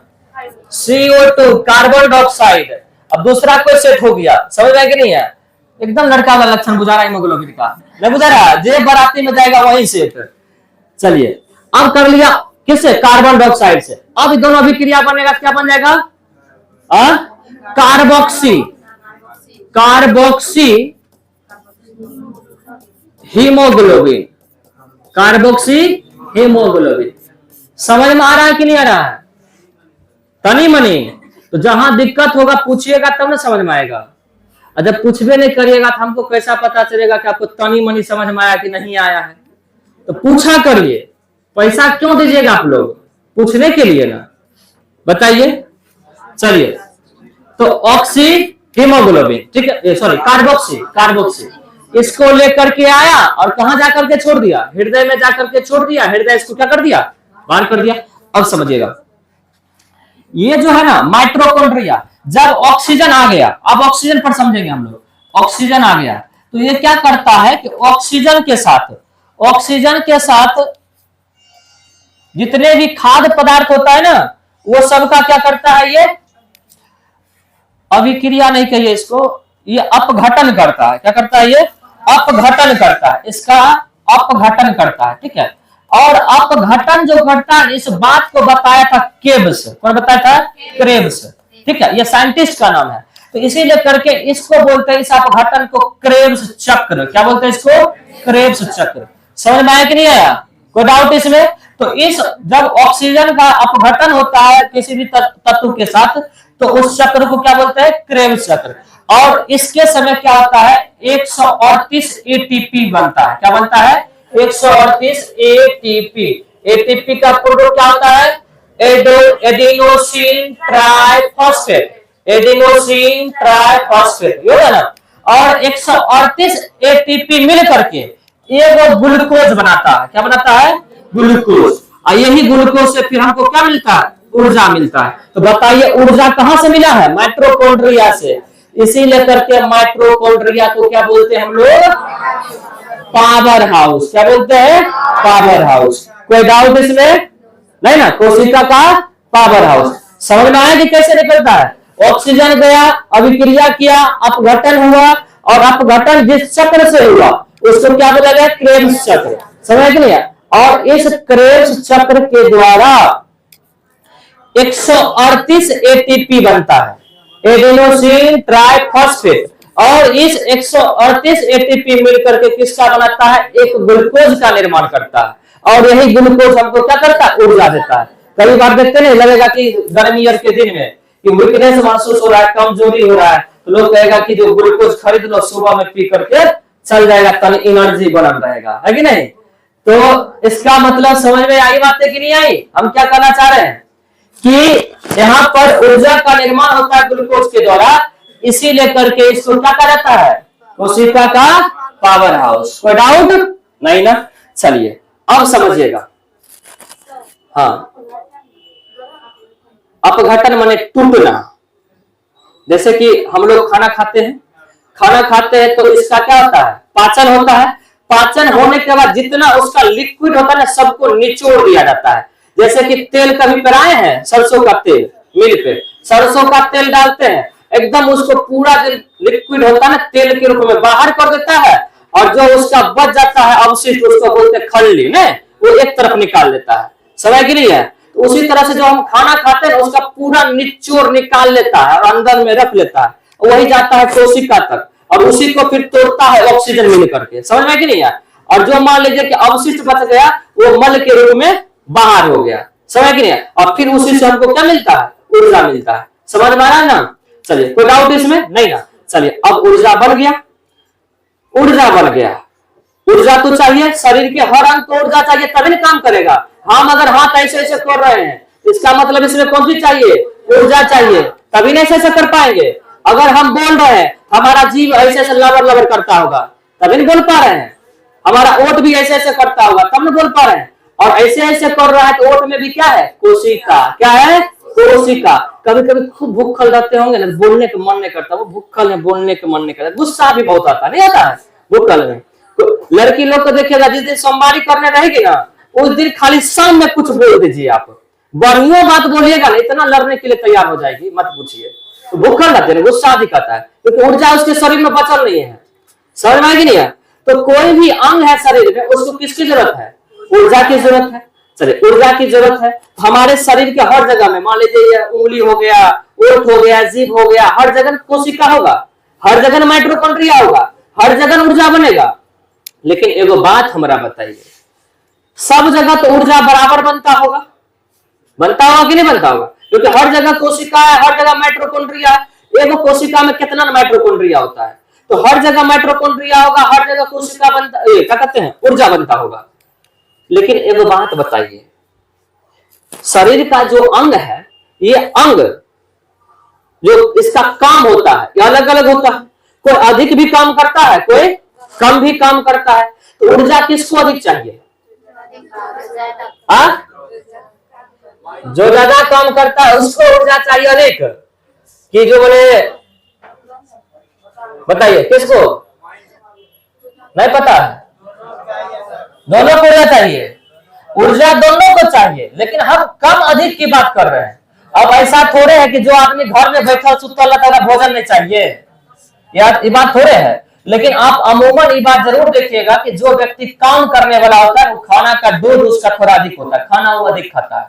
CO2 कार्बन डाइऑक्साइड। अब दूसरा कोई सेट हो गया, समझ रहे कि नहीं है, एकदम लड़का वाला लक्षण बुझा रहा है हीमोग्लोबिन का, नहीं बुझा रहा, जे बराती में जाएगा वहीं सेट। चलिए अब कर लिया किससे, कार्बन डाइऑक्साइड से। अब दोनों अभिक्रिया बनेगा, क्या बन जाएगा, carboxy, carboxy haemoglobin, carboxy haemoglobin. समझ में आ रहा है कि नहीं आ रहा है, तनी मनी। तो जहां दिक्कत होगा पूछिएगा तब ना समझ में आएगा, और जब पूछबे नहीं करिएगा तो हमको कैसा पता चलेगा कि आपको तनी मनी समझ में आया कि नहीं आया है। तो पूछा करिए, पैसा क्यों दीजिएगा आप लोग, पूछने के लिए ना, बताइए। चलिए तो ऑक्सी हीमोग्लोबिन, ठीक है, सॉरी कार्बोक्सी, कार्बोक्सी इसको लेकर के आया और कहां जाकर के छोड़ दिया, हृदय में जाकर के छोड़ दिया। हृदय इसको क्या कर दिया, बाहर कर दिया। अब समझिएगा, ये जो है ना माइटोकॉन्ड्रिया, जब ऑक्सीजन आ गया, अब ऑक्सीजन पर समझेंगे हम लोग। ऑक्सीजन आ गया तो ये क्या करता है कि ऑक्सीजन के साथ जितने भी खाद्य पदार्थ होता है ना, वो सबका क्या करता है, ये अभिक्रिया नहीं कहिए इसको, ये अपघटन करता है। क्या करता है, ये अपघटन करता है, इसका अपघटन करता है, ठीक है। और अपघटन जो घटता है, इस बात को बताया था केब्स, कौन बताया था, क्रेब्स, ठीक है, ये साइंटिस्ट का नाम है। तो इसीलिए करके इसको बोलते हैं, इस अपघटन को क्रेब्स चक्र। क्या बोलते हैं इसको, क्रेब्स चक्र। समझ में आया कि नहीं आया, कोई डाउट इसमें। तो इस जब ऑक्सीजन का अपघटन होता है किसी भी तत्व के साथ, तो उस चक्र को क्या बोलते हैं, क्रेब्स चक्र। और इसके समय क्या होता है, 138 एटीपी बनता है। क्या बनता है, 138 एटीपी। एटीपी का पूर्ण क्या होता है, एडिनोसिन ट्राइफॉस्फेट, एडिनोसिन ट्राइफॉस्फेट, ये है ना। और 138 एटीपी मिल करके एक ग्लूकोज बनाता है। क्या बनाता है, ग्लूकोज। और यही ग्लूकोज से फिर हमको क्या मिलता है, ऊर्जा मिलता है। तो बताइए ऊर्जा कहां से मिला है, माइटोकॉन्ड्रिया से। इसीलिए करके माइटोकॉन्ड्रिया को क्या बोलते हैं हम लोग, पावर हाउस। क्या बोलते हैं, पावर हाउस। कोई डाउट इसमें नहीं ना, कोशिका का पावर हाउस। समझ में आया कि कैसे निकलता है, ऑक्सीजन गया, अभिक्रिया किया, अपघटन हुआ, और अपघटन जिस चक्र से हुआ उसको क्या बोला गया, क्रेब्स चक्र। समझ कि नहीं। और इस क्रेब्स चक्र के द्वारा 138 एटीपी बनता है, एडिनोसिन ट्राइफॉस्फेट। और इस 138 एटीपी मिलकर के किसका बनाता है, एक ग्लूकोज का निर्माण करता है। और यही ग्लूकोज हमको क्या करता है, ऊर्जा देता है। कई बार देखते नहीं, लगेगा कि गर्मी के दिन में कि वीकनेस महसूस हो रहा है, कमजोरी हो रहा है, तो लोग कहेगा कि जो ग्लूकोज खरीद लो सुबह में पी करके चल जाएगा, तन एनर्जी बनल रहेगा, है कि नहीं। तो इसका मतलब समझ में आई बात है कि नहीं आई। हम क्या कहना चाह रहे हैं कि यहाँ पर ऊर्जा का निर्माण होता है ग्लूकोज के द्वारा, इसी लेकर के इसको क्या कहा जाता है, कोशिका का पावर हाउस। कोई डाउट नहीं ना। चलिए अब समझिएगा। हाँ, अपघटन माने टूटना। जैसे कि हम लोग खाना खाते हैं, तो इसका क्या होता है, पाचन होता है। पाचन होने के बाद जितना उसका लिक्विड होता है ना, सबको निचोड़ दिया जाता है। जैसे कि तेल कभी पिराए हैं, सरसों का तेल मिल पे सरसों का तेल डालते हैं, एकदम उसको पूरा जो लिक्विड होता है ना तेल के रूप में बाहर कर देता है, और जो उसका बच जाता है अवशिष्ट, उसको बोलते हैं खल्ली ने, वो एक तरफ निकाल देता है। समझ गई है। तो उसी तरह से जो हम खाना खाते हैं उसका पूरा निचोड़ निकाल लेता है और अंदर में रख लेता है, वही जाता है कोशिका तक, और उसी को फिर तोड़ता है ऑक्सीजन मिल करके। समझ में कि नहीं है। और जो मान लीजिए कि अवशिष्ट बच गया, वो मल के रूप में बाहर हो गया। समझ कि नहीं। और फिर उसी से हमको क्या मिलता है, ऊर्जा मिलता है। समझ में आ रहा है ना। चलिए कोई डाउट इसमें नहीं ना। चलिए अब ऊर्जा बन गया, ऊर्जा बन गया। ऊर्जा तो चाहिए, शरीर के हर अंग को ऊर्जा चाहिए तभी ना काम करेगा। हम अगर हाथ ऐसे ऐसे कर रहे हैं, इसका मतलब इसमें कौन सी चाहिए, ऊर्जा चाहिए, तभी नहीं ऐसे कर पाएंगे। अगर हम बोल रहे हैं, हमारा जीव ऐसे ऐसे लबर लबर करता होगा तभी नहीं बोल पा रहे हैं। हमारा ओठ भी ऐसे ऐसे करता होगा तब नहीं बोल पा रहे हैं। और ऐसे ऐसे कर रहा है तो ओठ में भी क्या है, कोशिका। क्या है, कोशिका। कभी कभी खूब भूखल रहते होंगे ना, बोलने का मन नहीं करता, वो भूखल है, बोलने का मन नहीं करता, गुस्सा भी बहुत आता नहीं आता है भूखल में। तो लड़की लोग को देखिएगा, जिस दिन सोमवारी करने रहेगी ना, उस दिन खाली शाम में कुछ बोल दीजिए, आप बढ़िया बात बोलिएगा ना, इतना लड़ने के लिए तैयार हो जाएगी, मत पूछिए। तो भूखल रहते हैं, गुस्सा अधिक आता है, क्योंकि ऊर्जा उसके शरीर में बचल नहीं है। समझ में आएगी नहीं है। तो कोई भी अंग है शरीर में, उसको किसकी जरूरत है, ऊर्जा की जरूरत है। चलिए ऊर्जा की जरूरत है हमारे शरीर के हर जगह में। मान लीजिए उंगली हो गया, ओठ हो गया, जीभ हो गया, हर जगह कोशिका होगा, हर जगह माइटोकॉन्ड्रिया होगा, हर जगह ऊर्जा बनेगा। लेकिन एगो बात हमरा बताइए, सब जगह तो ऊर्जा बराबर बनता होगा कि नहीं बनता होगा, क्योंकि हर जगह कोशिका है, हर जगह माइटोकॉन्ड्रिया है। एगो कोशिका में कितना माइटोकॉन्ड्रिया होता है, तो हर जगह माइटोकॉन्ड्रिया होगा, हर जगह कोशिका बनता, क्या कहते हैं, ऊर्जा बनता होगा। लेकिन एगो बात बताइए, शरीर का जो अंग है, ये अंग जो इसका काम होता है, ये अलग अलग होता है। कोई अधिक भी काम करता है, कोई कम भी काम करता है। तो ऊर्जा किसको अधिक चाहिए, जो ज्यादा काम करता है उसको ऊर्जा चाहिए अधिक, कि जो बोले, बताइए किसको, नहीं पता। दोनों को ऊर्जा चाहिए, ऊर्जा दोनों को चाहिए, लेकिन हम कम अधिक की बात कर रहे हैं। अब ऐसा थोड़े है कि जो आदमी घर में बैठा सुतल रहता है भोजन नहीं चाहिए, यार ये बात थोड़े है। लेकिन आप अमूमन ये बात जरूर देखिएगा कि जो व्यक्ति काम करने वाला होता है, वो खाना का डोज उसका थोड़ा अधिक होता है, खाना वो अधिक खाता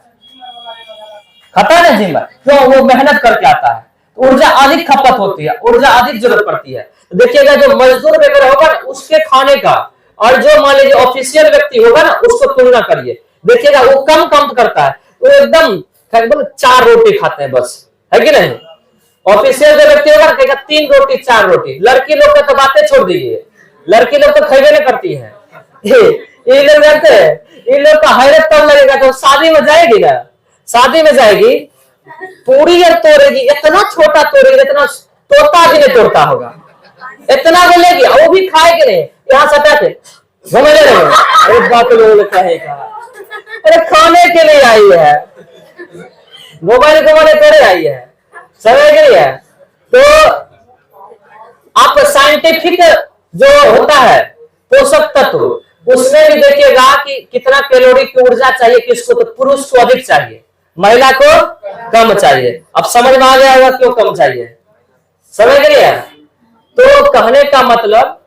है ना जिम्मा, क्यों, वो मेहनत करके आता है, तो ऊर्जा अधिक खपत होती है, ऊर्जा अधिक जरूरत पड़ती है। तो देखिएगा जो मजदूर वगैरह होगा ना, उसके खाने का और जो मान लीजिए ऑफिशियल व्यक्ति होगा ना, उसको तुलना करिए, देखिएगा वो कम काम करता है, वो एकदम 4 रोटी खाते हैं बस, है कि नहीं। ऑफिशियल जो व्यक्ति होगा ना, 3 रोटी 4 रोटी। लड़की लोग का तो बातें छोड़ दीजिए, लड़की लोग तो खाइबे नहीं करती है। ये लोग जानते हैं, इन लोग का हैरत तब लगेगा जब शादी में जाएगी ना, शादी में जाएगी, पूरी यार तोड़ेगी, इतना छोटा तोड़ेगी, इतना तोता भी नहीं तोड़ता होगा, इतना बोलेगी, वो भी खाएगी नहीं, यहाँ सटा के एक बात लोगों ने कहेगा, अरे खाने के लिए आई है, मोबाइल थोड़े आई है, समझ गई है। तो आप साइंटिफिक जो होता है पोषक तत्व, उसमें भी देखिएगा कि कितना कैलोरी की ऊर्जा चाहिए किसको, तो पुरुष को अधिक चाहिए, महिला को कम चाहिए। अब समझ में आ गया होगा क्यों कम चाहिए, समझ गई है। तो कहने का मतलब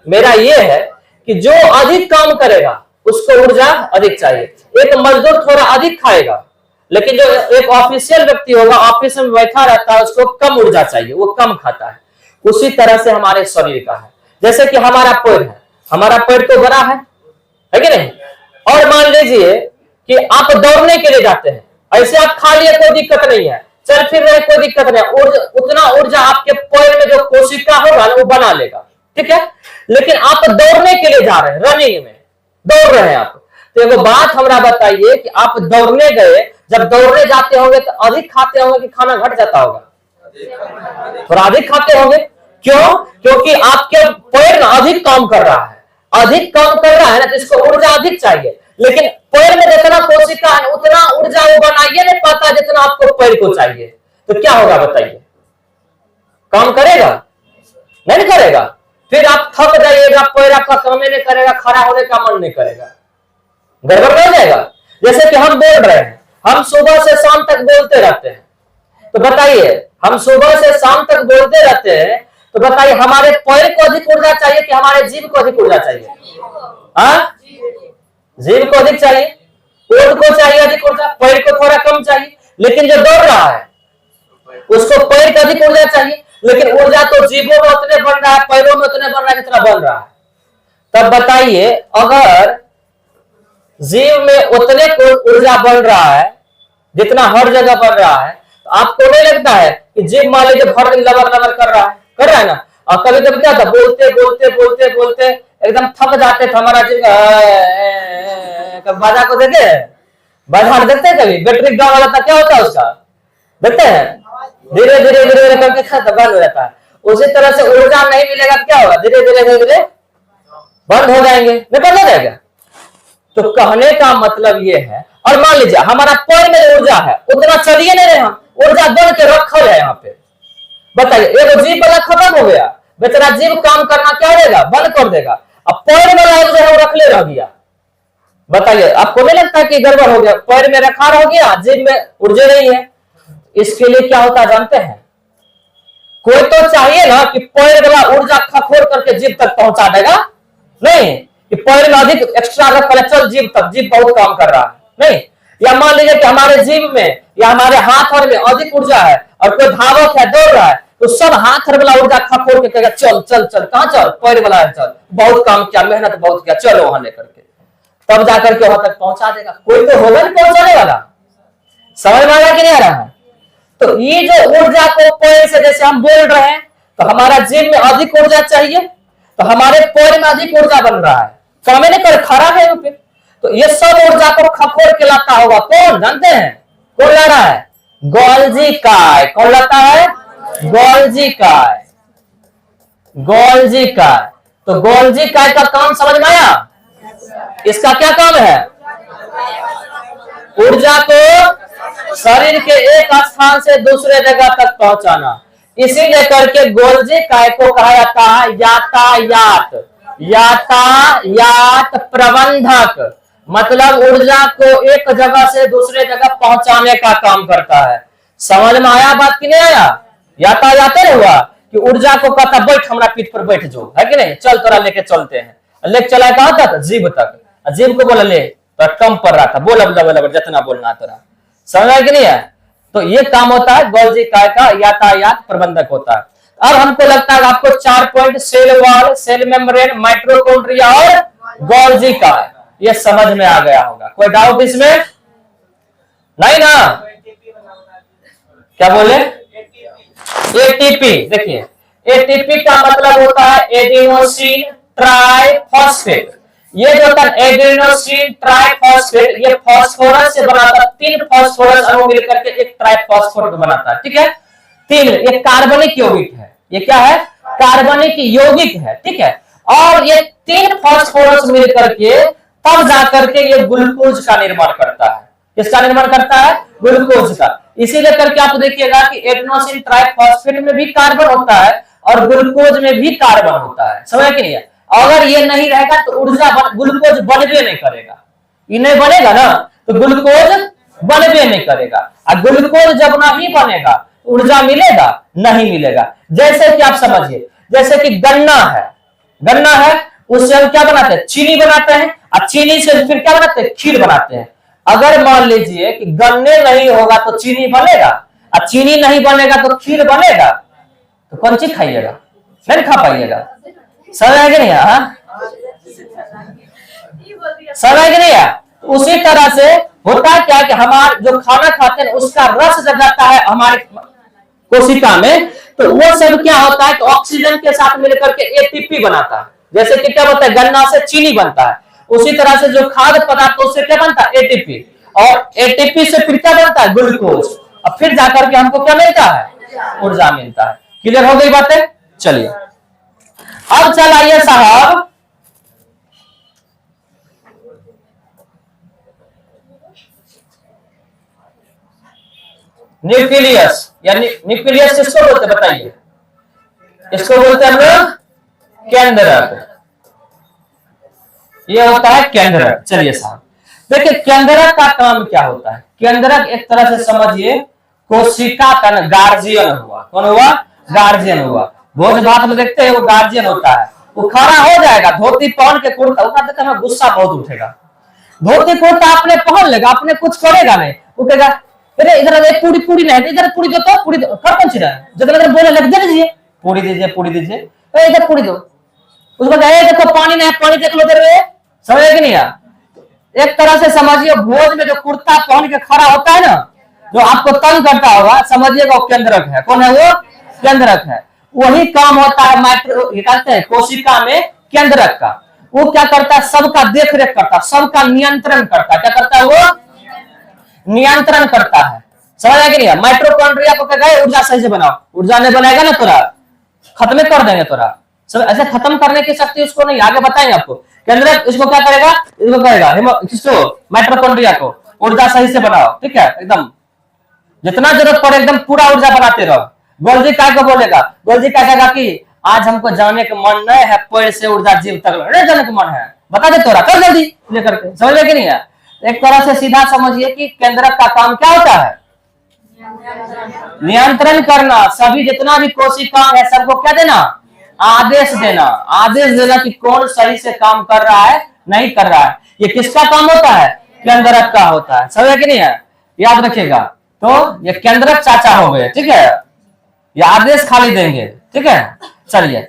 मेरा ये है कि जो अधिक काम करेगा उसको ऊर्जा अधिक चाहिए। एक मजदूर थोड़ा अधिक खाएगा, लेकिन जो एक ऑफिशियल व्यक्ति होगा, ऑफिस में बैठा रहता है, उसको कम ऊर्जा चाहिए, वो कम खाता है। उसी तरह से हमारे शरीर का है। जैसे कि हमारा पैर है, हमारा पैर तो बड़ा है कि नहीं, और मान लीजिए कि आप दौड़ने के लिए जाते हैं, ऐसे आप खा लिए कोई दिक्कत नहीं है, चल फिर रहे कोई दिक्कत नहीं, उतना ऊर्जा आपके पैर में जो कोशिका होगा वो बना लेगा, ठीक है। लेकिन आप दौड़ने के लिए जा रहे हैं, रनिंग में दौड़ रहे हैं आप। तो एक बात हमरा बताइए कि आप दौड़ने गए, जब दौड़ने जाते होंगे तो अधिक खाते होंगे कि खाना घट जाता होगा? थोड़ा अधिक खाते होंगे। क्यों? क्योंकि आपके पैर ना अधिक काम कर रहा है, अधिक काम कर रहा है ना, तो इसको ऊर्जा अधिक चाहिए। लेकिन पैर में जितना कोशिका है उतना ऊर्जा वो बनाइए नहीं पाता जितना आपको पैर को चाहिए। तो क्या होगा बताइए? काम करेगा? नहीं करेगा। फिर आप थक जाइएगा, पैर आपका काम नहीं करेगा, खड़ा होने का मन नहीं करेगा, गड़बड़ हो जाएगा। जैसे कि हम बोल रहे हैं, हम सुबह से शाम तक बोलते रहते हैं, तो बताइए हम सुबह से शाम तक बोलते रहते हैं, तो बताइए हमारे पैर को अधिक ऊर्जा चाहिए कि हमारे जीभ को अधिक ऊर्जा चाहिए? हाँ, जीभ को अधिक चाहिए, ओठ को चाहिए अधिक ऊर्जा, पैर को थोड़ा कम चाहिए। लेकिन जो दौड़ रहा है उसको पैर को अधिक ऊर्जा चाहिए, लेकिन ऊर्जा तो जीभों में उतने बन रहा है, पैरों में उतने बन रहा है जितना बन रहा है। तब बताइए अगर जीव में उतने ऊर्जा बन रहा है जितना हर जगह बन रहा है, तो आपको नहीं लगता है कि जीव मान लीजिए भर दिन लबर लबर कर रहा है ना, और कभी कभी क्या था, बोलते बोलते बोलते बोलते एकदम थक जाते थे, हमारा जीव बाजा को देखे, बाजा देखते हैं कभी बैटरी गाँव वाला था, क्या होता है उसका देखते हैं, धीरे धीरे धीरे धीरे करके खत्म बंद हो जाता है। उसी तरह से ऊर्जा नहीं मिलेगा क्या होगा? धीरे धीरे धीरे धीरे बंद हो जाएंगे, नहीं बंद हो जाएगा। तो कहने का मतलब ये है, और मान लीजिए हमारा पैर में ऊर्जा है उतना चलिए नहीं रहे, हम ऊर्जा बन के रखल है यहाँ पे। बताइए एक जीव वाला खत्म हो गया, बेचारा जीव काम करना क्या देगा? बंद कर देगा। अब पैर वाला एक जो है रख ले रह गया। बताइए आपको नहीं लगता कि गड़बड़ हो गया? पैर में रखा रह गया, जीव में ऊर्जा नहीं है। इसके लिए क्या होता जानते हैं? कोई तो चाहिए ना कि पैर वाला ऊर्जा खखोर करके जीव तक पहुंचा देगा, नहीं कि पैर में अधिक एक्स्ट्रा रखा है, चल जीव तक, जीव बहुत काम कर रहा है, नहीं। या मान लीजिए कि हमारे जीव में या हमारे हाथ और में अधिक ऊर्जा है और कोई धावक है, दौड़ रहा है, तो सब हाथ वाला ऊर्जा खखोर के कहेगा चल चल चल, कहां चल? पैर वाला है, चल, बहुत काम किया, मेहनत बहुत किया, चलो वहां लेकर के, तब जाकर के वहां तक पहुंचा देगा। कोई तो होगा नहीं पहुंचाने वाला। समझ में आ रहा कि नहीं आ रहा है? तो ये जो ऊर्जा को पैर से जैसे हम बोल रहे हैं, तो हमारा जीव में अधिक ऊर्जा चाहिए, तो हमारे पैर में अधिक ऊर्जा बन रहा है, काम नहीं कर, खड़ा है यहाँ पे। तो ये सब ऊर्जा को खखोर के लाता होगा कौन? जानते हैं कौन ला रहा है? गोल्जी काय। कौन लाता है? गोल्जी काय। गोल्जी काय। तो गोल्जी काय का काम समझ में आया? इसका क्या काम है? ऊर्जा को शरीर के एक स्थान से दूसरे जगह तक पहुंचाना। इसीलिए करके गोल्जी काय को कहा जाता है यातायात। यातायात प्रबंधक, मतलब ऊर्जा को एक जगह से दूसरे जगह पहुंचाने का काम करता है। समझ में आया बात कि नहीं आया? यातायात हुआ कि ऊर्जा को कहता बैठ, हमारा पीठ पर बैठ जो, है कि नहीं, चल तोरा लेके चलते हैं, लेके चला कहां तक? जीव तक। जीव को बोला ले, तो कम पड़ रहा था, बोला जितना बोलना तोरा। समझ कि नहीं है? तो ये काम होता है गोल्जी काय का, यातायात प्रबंधक होता है। अब हमको लगता है आपको 4 point, cell wall, cell membrane, mitochondria और गोल्जी काय, ये समझ में आ गया होगा। कोई डाउट इसमें? नहीं ना? क्या बोले? एटीपी। देखिए एटीपी का मतलब होता है एडेनोसिन ट्राइफॉस्फेट। ये जो होता है एडेनोसिन ट्राइफॉस्फेट, ये फास्फोरस से बनाता है, 3 फास्फोरस अणु मिलकर के एक ट्राइफॉस्फेट बनाता है, ठीक है। 3, ये कार्बनिक यौगिक है। ये क्या है? कार्बनिक यौगिक है, ठीक है। और ये 3 फास्फोरस मिलकर के तब जाकर के ये ग्लूकोज का निर्माण करता है। किसका निर्माण करता है? ग्लूकोज का। इसीलिए करके आप देखिएगा कि एडेनोसिन ट्राइफॉस्फेट में भी कार्बन होता है और ग्लूकोज में भी कार्बन होता है। समझ कि नहीं है? अगर ये नहीं रहेगा तो ऊर्जा ग्लूकोज बनबे नहीं करेगा। ये नहीं बनेगा ना तो ग्लूकोज बनबे नहीं करेगा, और ग्लूकोज जब नहीं बनेगा ऊर्जा मिलेगा? नहीं मिलेगा। जैसे कि आप समझिए, जैसे कि गन्ना है, उससे हम क्या बनाते हैं? चीनी बनाते हैं, और चीनी से फिर क्या बनाते हैं? खीर बनाते हैं। अगर मान लीजिए कि गन्ने नहीं होगा तो चीनी बनेगा, और चीनी नहीं बनेगा तो खीर बनेगा, तो कौन चीज खाइएगा? नहीं खा पाइएगा। समझ आएगा नहीं? समझ आएगा नहीं? उसी तरह से होता क्या कि हमारे जो खाना खाते हैं उसका रस जब जाता है हमारे कोशिका में, तो वो सब क्या होता है कि ऑक्सीजन के साथ मिलकर के एटीपी बनाता है। जैसे कि क्या बनता है, गन्ना से चीनी बनता है, उसी तरह से जो खाद्य पदार्थों से क्या बनता है, एटीपी, और एटीपी से फिर क्या बनता है, ग्लूकोज, और फिर जाकर के हमको क्या मिलता है, ऊर्जा मिलता है। क्लियर हो गई बातें? चलिए अब चल आइए साहब न्यूक्लियस, यानी न्यूक्लियस किसको बोलते हैं बताइए? इसको बोलते हैं हम लोग केंद्रक। ये होता है केंद्रक। चलिए साहब देखिए केंद्रक का काम क्या होता है। केंद्रक एक तरह से समझिए कोशिका का गार्जियन हुआ। कौन हुआ? गार्जियन हुआ। भोज भात में देखते हैं वो गार्जियन होता है, वो खड़ा हो जाएगा धोती पहन के, कुर्ता उठा हमें गुस्सा बहुत उठेगा, धोती कुर्ता अपने पहन लेगा, अपने कुछ करेगा नहीं, वो कहेगा अरे इधर पूरी पूरी नहीं, इधर पूरी दो, तो पूरी दो, कौन सी रहा जितना बोले लग दे दीजिए, पूरी दीजिए, पूरी दीजिए, इधर पूरी दो, उसको देखो पानी नहीं, पानी देख लो, दे समझ कि नहीं? एक तरह से समझिए भोज में जो कुर्ता पहन के खड़ा होता है ना, जो आपको तंग करता होगा, समझिएगा वो केंद्रक है। कौन है वो? केंद्रक है। वही काम होता है माइक्रो कहते हैं कोशिका में केंद्रक का। वो क्या करता है? सबका देख रेख करता है, सबका नियंत्रण करता है। क्या करता है वो? नियंत्रण करता है। समझ आया कि नहीं? माइटोकॉन्ड्रिया को क्या ऊर्जा सही से बनाओ, ऊर्जा नहीं बनाएगा ना तोरा खत्म कर देंगे तोरा। सब ऐसे खत्म करने की शक्ति उसको नहीं, आगे बताएंगे आपको। केंद्रक इसको क्या करेगा? इसको कहेगा किसको? माइटोकॉन्ड्रिया को ऊर्जा सही से बनाओ, ठीक है, एकदम जितना जरूरत पड़े एकदम पूरा ऊर्जा बनाते रहो। गोल्जी काय को बोलेगा? गोल्जी क्या कहेगा कि आज हमको जाने का मन नहीं है, पैर से ऊर्जा जीव तक नहीं जाने का मन है, बता दे तोरा, कर जल्दी लेकर के। समझ में कि नहीं है? एक तरह से सीधा समझिए कि केंद्रक का काम क्या होता है? नियंत्रण करना। सभी जितना भी कोशिका है सबको क्या देना? आदेश देना। आदेश देना कि कौन सही से काम कर रहा है, नहीं कर रहा है। ये किसका काम होता है? केंद्रक का होता है। समझ कि नहीं है? याद रखिएगा। तो ये केंद्रक चाचा हो गए, ठीक है, ये आदेश खाली देंगे, ठीक है। चलिए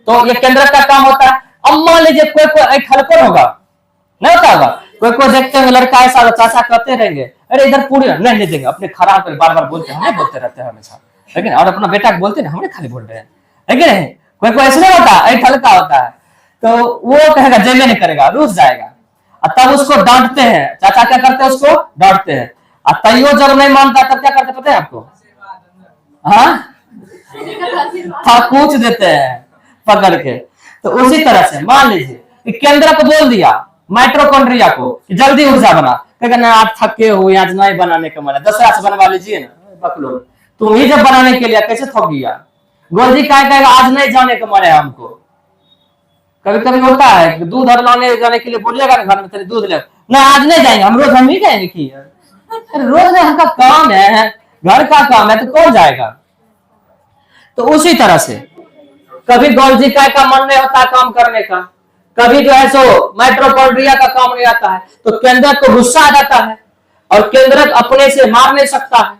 तो ये केंद्रक का काम होता है। अब मान लीजिए कोई हल्कन होगा, नहीं होता होगा, कोई देखते हैं लड़का ऐसा चाचा कहते रहेंगे अरे इधर पूरी नहीं देंगे, अपने खराब कर बार बार बोलते हैं, हमें बोलते रहते हैं हमेशा, लेकिन और अपना बेटा को बोलते हैं हमें खाली बोल रहे हैं, लेकिन नहीं कोई ऐसा नहीं होता, एक हल्का होता है तो वो कहेगा जय नहीं करेगा, रूस जाएगा, तब उसको डांटते हैं। चाचा क्या करते हैं? उसको डांटते हैं। और तैयो जब नहीं मानता तब क्या करते पता है आपको? हाँ पूछ देते हैं पकड़ के। तो उसी तरह से मान लीजिए केंद्रक को बोल दिया माइटोकॉन्ड्रिया को कि जल्दी ऊर्जा बना, कहना आप थके हुए आज नहीं बनाने का मन है, 10 रात बनवा लीजिए ना, बकलो तुम ही जब बनाने के लिए कैसे थक गया। गोलजी क्या कहेगा? आज नहीं जाने का मन है हमको। कभी कभी होता है दूध लाने जाने के लिए बोलिएगा ना घर में तेरे दूध ले ना, आज नहीं जाएंगे हम, रोज हम ही जाएंगे कि रोज में हमका काम है, घर का काम है, तो कौन जाएगा। तो उसी तरह से कभी गोल्जी का मन नहीं होता काम करने का, कभी जो है सो माइटोकॉन्ड्रिया का काम नहीं आता है, तो केंद्रक को गुस्सा आ जाता है और केंद्रक अपने से मार नहीं सकता है,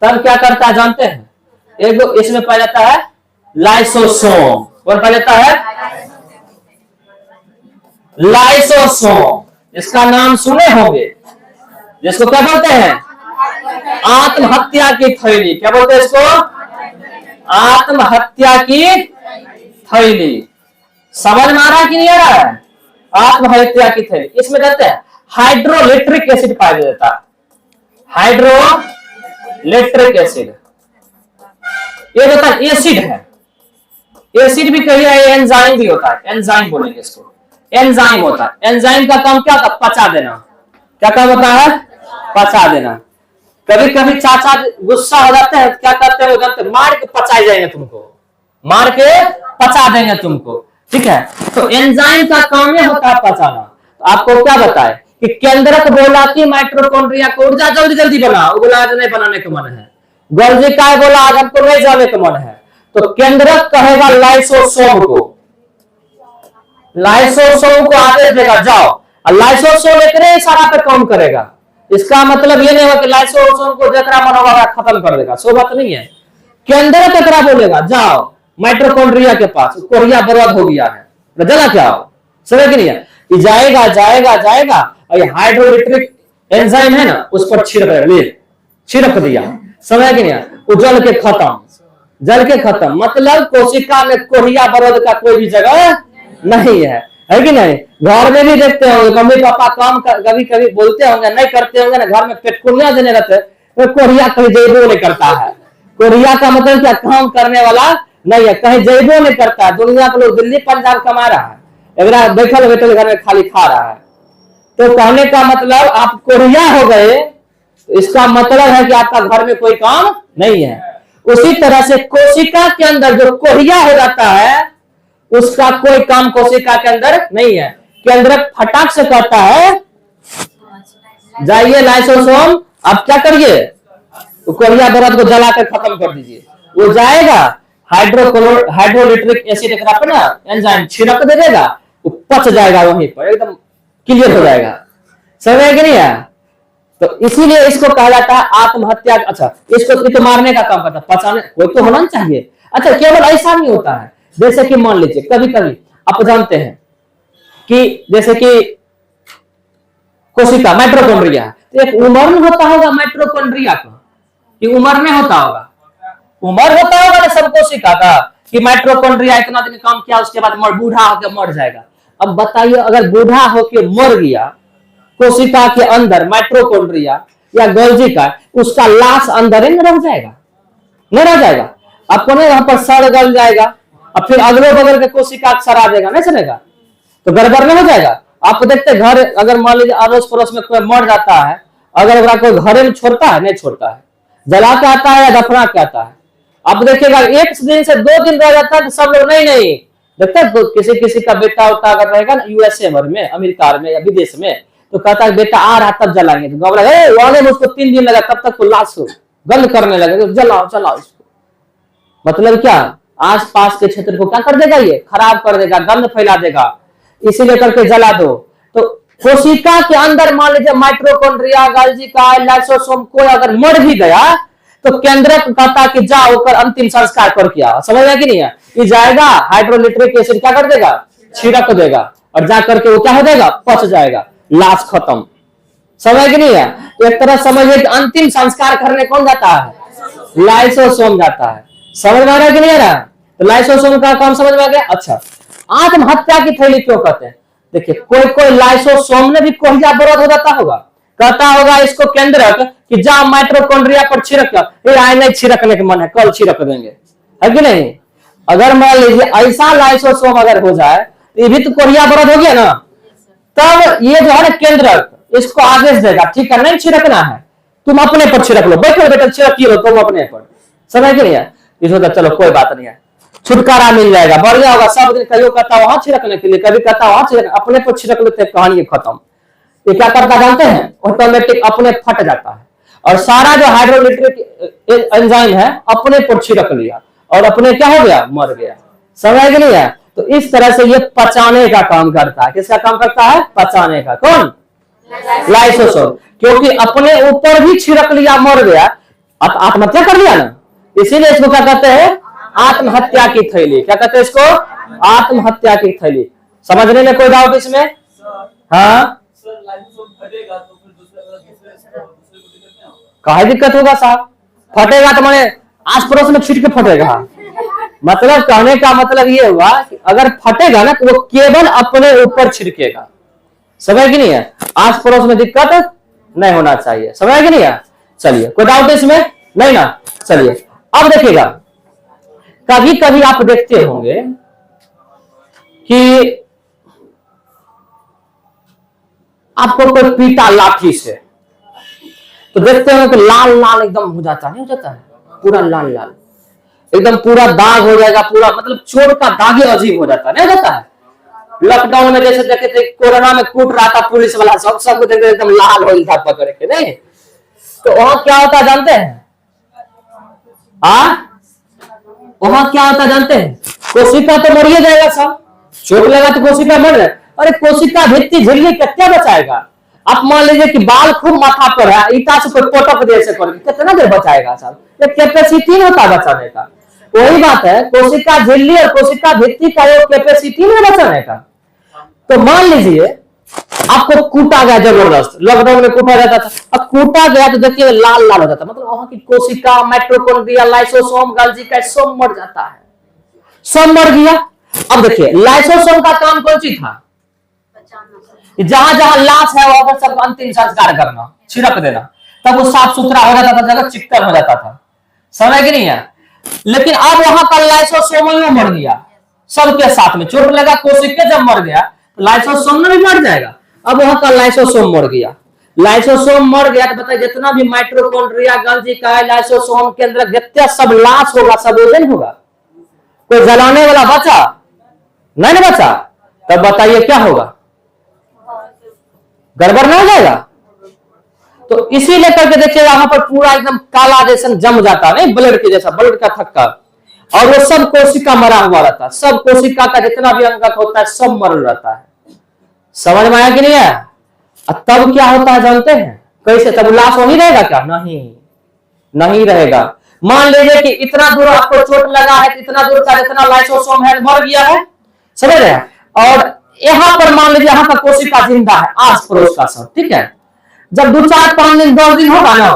तब क्या करता है जानते हैं? एक इसमें पाया जाता है लाइसोसोम। कौन पाया जाता है? लाइसोसोम। इसका नाम सुने होंगे, जिसको क्या बोलते हैं? आत्महत्या की थैली। क्या बोलते हैं इसको? आत्महत्या की थैली। समझ में आ रहा है कि नहीं आ रहा है? आत्महत्या की थैली। इसमें कहते हैं हाइड्रोइलेक्ट्रिक एसिड पाया जाता है, हाइड्रोइलेक्ट्रिक एसिड। ये होता है एसिड है, एसिड भी कहिए, एंजाइम भी होता है, एंजाइम बोलेंगे इसको, एंजाइम होता है। एंजाइम का काम क्या होता है? पचा देना। क्या काम होता है? पचा देना। कभी कभी चाचा गुस्सा हो जाते हैं, क्या करते हैं? जानते मार के पचा जाएंगे तुमको, मार के पचा देंगे तुमको, ठीक है। तो एंजाइम का काम ये होता है पचाना। तो आपको क्या बताए कि केंद्रक बोला कि माइटोकॉन्ड्रिया को ऊर्जा जल्दी जल्दी बना, वो बोला आज नहीं बनाने का मन है। गोल्जी काय बोला आज हमको नहीं जाने का मन है, तो केंद्रक कहेगा लाइसोसोम को, लाइसोसोम को आदेश देगा जाओ, और लाइसोसोम एक इशारा पे काम करेगा। इसका मतलब ये नहीं होगा कि लाइसोसोम को जकरा मन होगा खत्म कर देगा, सो बात नहीं है। केंद्रक एकरा बोलेगा जाओ माइटोकॉन्ड्रिया के पास, कोरिया बर्बाद हो गया है, जला क्या हो, समझ नहीं है? ये जाएगा जाएगा जाएगा और ये हाइड्रोइलेक्ट्रिक एंजाइम है ना, उस पर छिड़क दिया, समझ नहीं है? वो जल के खत्म, जल के खत्म। मतलब कोशिका में कोरिया बर्बाद का कोई भी जगह नहीं है कि नहीं? घर में भी देखते होंगे मम्मी पापा काम कभी कभी बोलते होंगे, नहीं करते होंगे ना, घर में पेटकुनिया देने रहते, तो कोरिया कहीं जेबो नहीं करता है। कोरिया का मतलब क्या? काम करने वाला नहीं है, कहीं जेबो नहीं करता है। दुनिया के लोग दिल्ली पंजाब कमा रहा है, अगर बैठल बैठल घर में खाली खा रहा है। तो कहने का मतलब आप कोरिया हो गए, इसका मतलब है कि आपका घर में कोई काम नहीं है। उसी तरह से कोशिका के अंदर जो कोरिया हो जाता है, उसका कोई काम कोशिका के अंदर नहीं है। केंद्र फटाक से कहता है जाइए लाइसोसोम, आप क्या करिए, कोरिया बरत को जलाकर खत्म कर दीजिए। वो जाएगा, हाइड्रोलिट्रिक एसिड एंजाइम छिड़क दे देगा, वो पच जाएगा, वहीं पर एकदम क्लियर हो जाएगा। समझ में कि नहीं है? तो इसीलिए इसको कहा जाता है आत्महत्या। अच्छा, इसको मारने का काम करता है, पचाने कोई तो होना चाहिए। अच्छा, केवल ऐसा नहीं होता है, जैसे कि मान लीजिए कभी कभी आप जानते हैं कि जैसे कि कोशिका माइटोकॉन्ड्रिया, तो एक उम्र में होता होगा माइटोकॉन्ड्रिया का, कि उम्र में होता होगा, उम्र होता होगा ना सब कोशिका का, कि माइटोकॉन्ड्रिया इतना दिन काम किया, उसके बाद बूढ़ा होकर मर जाएगा। अब बताइए, अगर बूढ़ा होकर मर गया कोशिका के अंदर माइटोकॉन्ड्रिया या गोल्जी का, उसका लाश अंदर ही रह जाएगा, नहीं रह जाएगा, अपने वहां पर सड़ गल जाएगा, अब फिर अगले बगल के कोशिका सड़ा देगा, नहीं चलेगा, तो गड़बड़ नहीं हो जाएगा। आप देखते घर, अगर मान लीजिए अड़ोस पड़ोस में कोई मर जाता है, अगर कोई घरे में छोड़ता है, नहीं छोड़ता है, जला के आता है या दफना के आता है। आप देखिएगा एक दिन से 2 दिन रह जाता है तो सब लोग नहीं देखते, किसी किसी का बेटा उठा अगर रहेगा ना यूएसए में, अमेरिका में या विदेश में, तो कहता है बेटा आ रहा तब जलाएंगे, तो गाँव में उसको 3 दिन लगा, तब तक तो लाश गंद करने लगे, तो जलाओ चलाओ इसको। मतलब क्या? आस पास के क्षेत्र को क्या कर देगा? ये खराब कर देगा, गंद फैला देगा, इसीलिए करके जला दो। तो कोशिका के अंदर मान लीजिए माइटोकॉन्ड्रिया, गोल्जी का, लाइसोसोम कोई अगर मर भी गया, तो केंद्र कहता कि जाओ कर अंतिम संस्कार करके आओ। समझ में कि नहीं है? ये जाएगा, हाइड्रोलिट्रिक एसिड क्या कर देगा? छिड़क देगा, और जा करके वो क्या हो जाएगा? पच जाएगा, लाश खत्म। समझ कि नहीं है? तो एक तरह समझिए कि अंतिम संस्कार करने कौन जाता है? लाइसोसोम जाता है। समझ में आ रहा है कि नहीं आ रहा? तो लाइसोसोम का काम समझ में आ गया। अच्छा, आत्महत्या की थैली क्यों कहते हैं? देखिए, कोई कोई लाइसोसोम ने भी कोहिया बरद हो जाता होगा, कहता होगा इसको केंद्रक कि जा माइटोकॉन्ड्रिया पर छिड़क, नहीं छिड़कने के मन है, कल छिड़क देंगे, है कि नहीं? अगर मान लीजिए ऐसा लाइसोसोम अगर हो जाए, तो ये भी तो कोरिया बरद हो गया ना, तब ये जो है ना केंद्रक इसको आदेश देगा, ठीक है नहीं छिड़कना है, तुम अपने पर छिड़क लो, बैठो बैठो छिड़क लो तुम अपने पर। समझ के नहीं है? इसको चलो कोई बात नहीं है, छुटकारा मिल जाएगा, बढ़िया होगा। सब दिन कहियो कहता वहां छिड़कने के लिए, कभी कहता वहां छिड़क, अपने पर छिड़क लेते, कहानी खत्म। ये क्या करता जानते हैं? ऑटोमेटिक अपने फट जाता है, और सारा जो हाइड्रोलिट्रिक एंजाइम है अपने पर छिड़क लिया, और अपने क्या हो गया? मर गया। समझ के नहीं है? तो इस तरह से ये पचाने का काम करता है। किसका काम करता है? पचाने का। कौन? लाइसोसोम। क्योंकि अपने ऊपर भी छिड़क लिया, मर गया, आत्महत्या कर लिया ना, इसीलिए इसको क्या कहते हैं? आत्महत्या की थैली। क्या कहते हैं इसको? आत्महत्या की थैली। समझने में कोई डाउट इसमें? हाँ, काहे दिक्कत होगा साहब? फटेगा तो मैंने आस पड़ोस में छिट के फटेगा। मतलब कहने का मतलब ये हुआ कि अगर फटेगा ना तो वो केवल अपने ऊपर छिड़केगा। समझ कि नहीं है? आस पड़ोस में दिक्कत नहीं होना चाहिए। समझ कि नहीं है? चलिए, कोई डाउट इसमें? नहीं ना? चलिए, अब देखिएगा, कभी कभी आप देखते होंगे कि आपको कोई पीटा लाठी से, तो देखते हैं कि लाल लाल एकदम हो जाता, नहीं हो जाता है? पूरा लाल लाल एकदम पूरा दाग हो जाएगा, पूरा मतलब चोट का दाग ही अजीब हो जाता है, नहीं होता है? लॉकडाउन में जैसे देखे थे, कोरोना में कूट रहा था पुलिस वाला, सब देखते एकदम लाल हो था पकड़ के, नहीं? तो वहां क्या होता जानते हैं? वहां क्या होता जानते हैं? कोशिका तो मर ही जाएगा, सब चोट लगा तो कोशिका मर जाए। अरे कोशिका भित्ति झिल्ली कितना बचाएगा? आप मान लीजिए कि बाल खूब माथा पर है, ईटा से कोई पोटक दे से कितना देर बचाएगा साहब? ये कैपेसिटी होता है बचाने का। वही बात है, कोशिका झिल्ली और कोशिका भित्ति का वो कैपेसिटी नहीं बचाने का। तो मान लीजिए आपको कूटा गया जबरदस्त, लॉकडाउन में कूटा जाता था, अब कूटा गया तो देखिए लाल लाल हो जाता, मतलब वहां की कोशिका, माइटोकॉन्ड्रिया, लाइसोसोम, गोल्जी का सब मर जाता है, सब मर गया। अब देखिए लाइसोसोम का काम कौन सी था? जहां जहां लाश है वहां पर सब अंतिम संस्कार करना, छिड़क देना, तब वो साफ सुथरा हो जाता था, जगह चिक्कन हो जाता था। समझ कि नहीं है? लेकिन अब वहां का लाइसोसोम में मर गया, सबके साथ में चोट लगा कोशिका, जब मर गया तो लाइसोसोम भी मर जाएगा। अब वहां का लाइसोसोम मर गया, लाइसोसोम मर गया तो बताइए जितना भी माइटोकॉन्ड्रिया, गल्जी का लाइसोसोम के अंदर जितना सब लाश होगा सब ओजन होगा, कोई जलाने वाला बचा नहीं ना बचा, तब बताइए क्या होगा? गड़बड़ ना हो जाएगा। तो इसी लेकर के देखिए वहां पर पूरा एकदम काला जैसा जम जाता है, ब्लड के जैसा, ब्लड का थक्का, और वो सब कोशिका मरा हुआ रहता है, सब कोशिका का जितना भी अंगक होता है सब मर रहता है। समझ में आया कि नहीं है? तब क्या होता है जानते हैं कैसे? तब लाश वही रहेगा क्या? नहीं, नहीं रहेगा। मान लीजिए कि इतना दूर आपको चोट लगा है, इतना दूर का जितना लाइसोसोम है मर गया है, समझ रहे हैं? और यहां पर मान लीजिए यहां का कोशिका जिंदा है, आस पड़ोस का सब, ठीक है। जब 2 4 5 दिन 10 दिन होगा ना,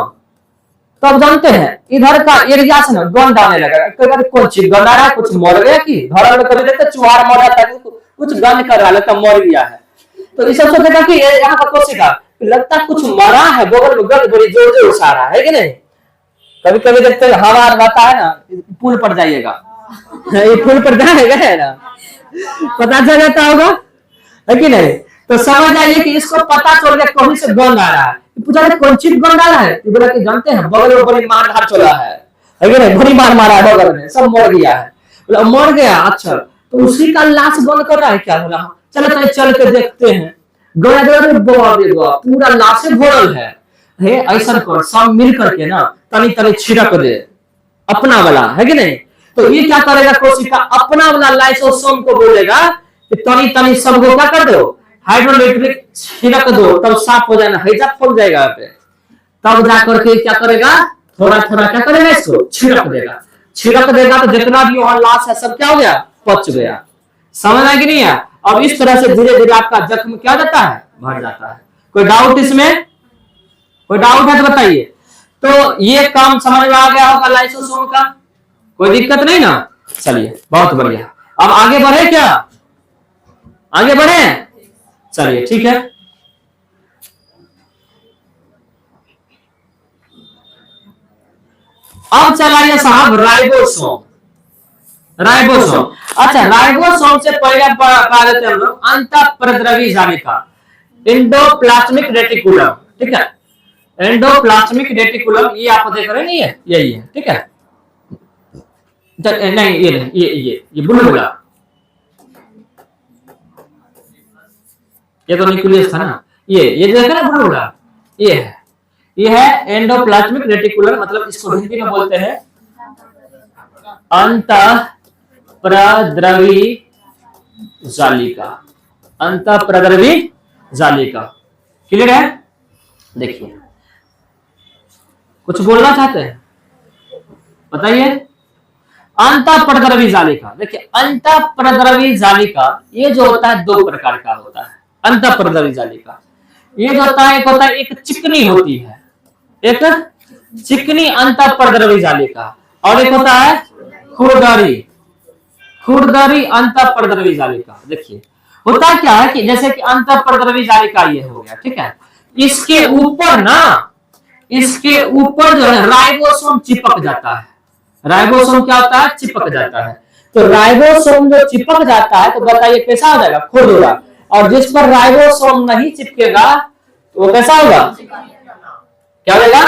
तब जानते हैं इधर का एरिया से ना गंध आने लगेगा। कौन चीज गंध आ रहा है? कुछ मर गया कि घर में कभी देखते चुहार मर जाता है, कुछ गंध कर रहा है तो मर गया है। तो इस सब सोचेगा कि यहाँ का कोशिका लगता है कुछ मरा है, बगल में गंध बड़ी जोर जोर उछा रहा है कि नहीं? कभी कभी देखते हैं हवा आता है ना, पुल पर जाइएगा, ये पुल पर जाएगा है ना, पता चल जाता होगा है कि नहीं? तो समझ आइए कि इसको पता चल गया कहीं से गंध आ रहा है। पूछा कौन चीज गंध आ रहा है? बोला कि जानते हैं बगल में बड़ी मार धार चला है कि नहीं, बड़ी मार मारा है बगल में, सब मर गया है। बोला मर गया, अच्छा तो उसी का लाश बंद कर रहा है क्या? बोला चलो तो चल के देखते हैं। गया पूरा लाशें भरल है, ऐसा कर सब मिल करके ना तनी तनी छिड़क दे अपना वाला, है कि नहीं? तो ये क्या करेगा? कोशिका अपना वाला लाइसोसोम को बोलेगा कि तनी तनी सबको क्या कर दो, हाइड्रोइलेक्ट्रिक छिड़क दो, तब साफ हो जाएगा, हैजा फूल जाएगा पे। तब जाकर के क्या करेगा? थोड़ा थोड़ा क्या करेगा? इसको छिड़क देगा, छिड़क देगा तो जितना भी वहां लाश है सब क्या हो गया? पच गया। समझ आया कि नहीं है? अब इस तरह से धीरे धीरे आपका जख्म क्या जाता है? भर जाता है। कोई डाउट इसमें? कोई डाउट है तो बताइए। तो ये काम समझ में आ गया होगा लाइसोसोम का, कोई दिक्कत नहीं ना? चलिए बहुत बढ़िया। अब आगे बढ़े क्या? आगे बढ़े? चलिए ठीक है। अब चलाइए साहब राइबोसोम। राइबोसोम, अच्छा राइबोसोम से पहले पढ़ा लेते हैं हम लोग अंतःप्रद्रवी जालिका, एंडोप्लाज्मिक रेटिकुलम, ठीक है। एंडोप्लाज्मिक रेटिकुलम ये आप देख रहे हैं, यही है, ठीक है। नहीं ये बुलबुला, ये तो न्यूक्लियस था ना, ये देख रहे हैं बुलबुला, ये है एंडोप्लाज्मिक रेटिकुलम, मतलब इसको हिंदी में बोलते हैं अंतःप्रद्रवी जालिका, अंतःप्रद्रवी जालिका। क्लियर है? देखिए कुछ बोलना चाहते हैं बताइए। अंतःप्रद्रवी जालिका, देखिए अंतःप्रद्रवी जालिका ये जो होता है 2 प्रकार का होता है। अंतःप्रद्रवी जालिका ये जो होता है, एक होता है एक चिकनी होती है, एक चिकनी अंतःप्रद्रवी जालिका, और एक होता है खुरदरी, खुरदरी अंतःप्रद्रवी जालिका। देखिए होता क्या है कि जैसे कि अंतःप्रद्रवी जालिका ये हो गया, ठीक है। इसके ऊपर ना, इसके ऊपर जो है राइबोसोम चिपक जाता है। राइबोसोम क्या होता है? चिपक जाता है। तो राइबोसोम जो चिपक जाता है तो बताइए कैसा हो जाएगा? खुरदरा। और जिस पर राइबोसोम नहीं चिपकेगा तो वो कैसा होगा? क्या हो जाएगा?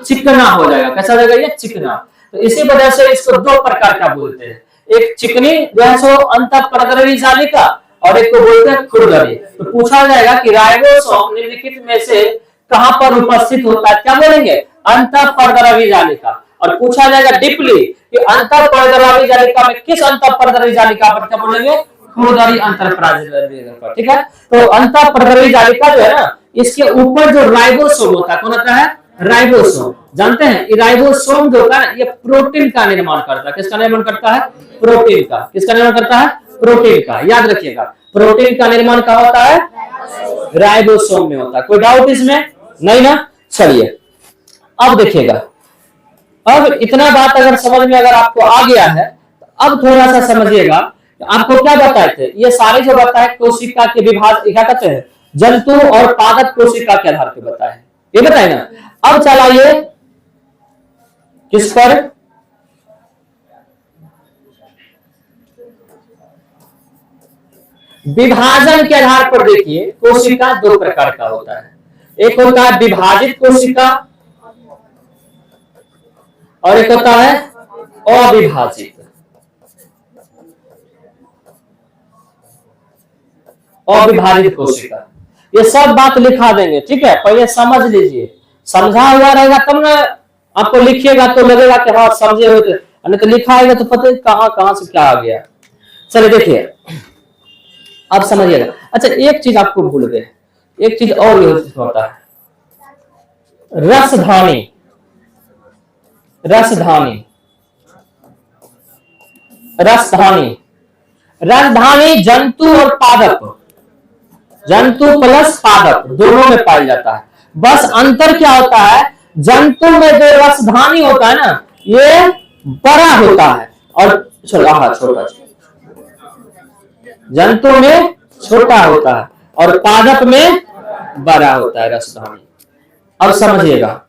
चिकना हो जाएगा। कैसा हो जाएगा? ये चिकना। तो इसी वजह से इसको 2 प्रकार का बोलते हैं, एक चिकनी जो है सो अंतःप्रद्रवी जालिका, और एक को बोलते हैं खुरदरी। तो पूछा जाएगा कि राइबोसोम निम्नलिखित में से कहां पर उपस्थित होता है? क्या बोलेंगे? अंतःप्रद्रवी जालिका। और पूछा जाएगा डीपली कि अंतःप्रद्रवी जालिका में किस अंतःप्रद्रवी जालिका पर क्या बोलेंगे? खुरदरी अंतःप्रद्रवी पर, ठीक है। तो अंतःप्रद्रवी जालिका जो है ना, इसके ऊपर जो राइबोसोम होता है, कौन होता है? राइबोसोम। जानते हैं ये राइबोसोम जो होता है ये प्रोटीन का निर्माण करता है। किसका निर्माण करता है? प्रोटीन का। किसका निर्माण करता है? प्रोटीन का। याद रखिएगा प्रोटीन का निर्माण कहां होता है? राइबोसोम में होता है। कोई डाउट इसमें? नहीं ना? चलिए अब देखिएगा, अब इतना बात अगर समझ में अगर आपको आ गया है तो अब थोड़ा सा समझिएगा आपको क्या बताए थे, ये सारे जो बताए कोशिका के विभाजन क्या कहते हैं, जंतु और पादप कोशिका के आधार पर बताए, ये बताए ना। अब चलाइए किस पर, विभाजन के आधार पर। देखिए कोशिका दो प्रकार का होता है, एक होता है विभाजित कोशिका और एक होता है अविभाजित। अविभाजित कोशिका, ये सब बात लिखा देंगे, ठीक है, पहले समझ लीजिए, समझा हुआ रहेगा तब ना आपको लिखिएगा तो लगेगा कि हाँ समझे हो, नहीं तो लिखा आएगा तो पता कहां कहां से क्या आ गया। चलिए देखिए अब समझिएगा। अच्छा एक चीज आपको भूल गए, एक चीज और होता है, रसधानी। रसधानी रसधानी रसधानी जंतु और पादप, जंतु प्लस पादप दोनों में पाया जाता है। बस अंतर क्या होता है, जंतु में जो रसधानी होता है ना ये बड़ा होता है और छोटा, जंतु में छोटा होता है और पादप में बड़ा होता है रसधानी। अब समझिएगा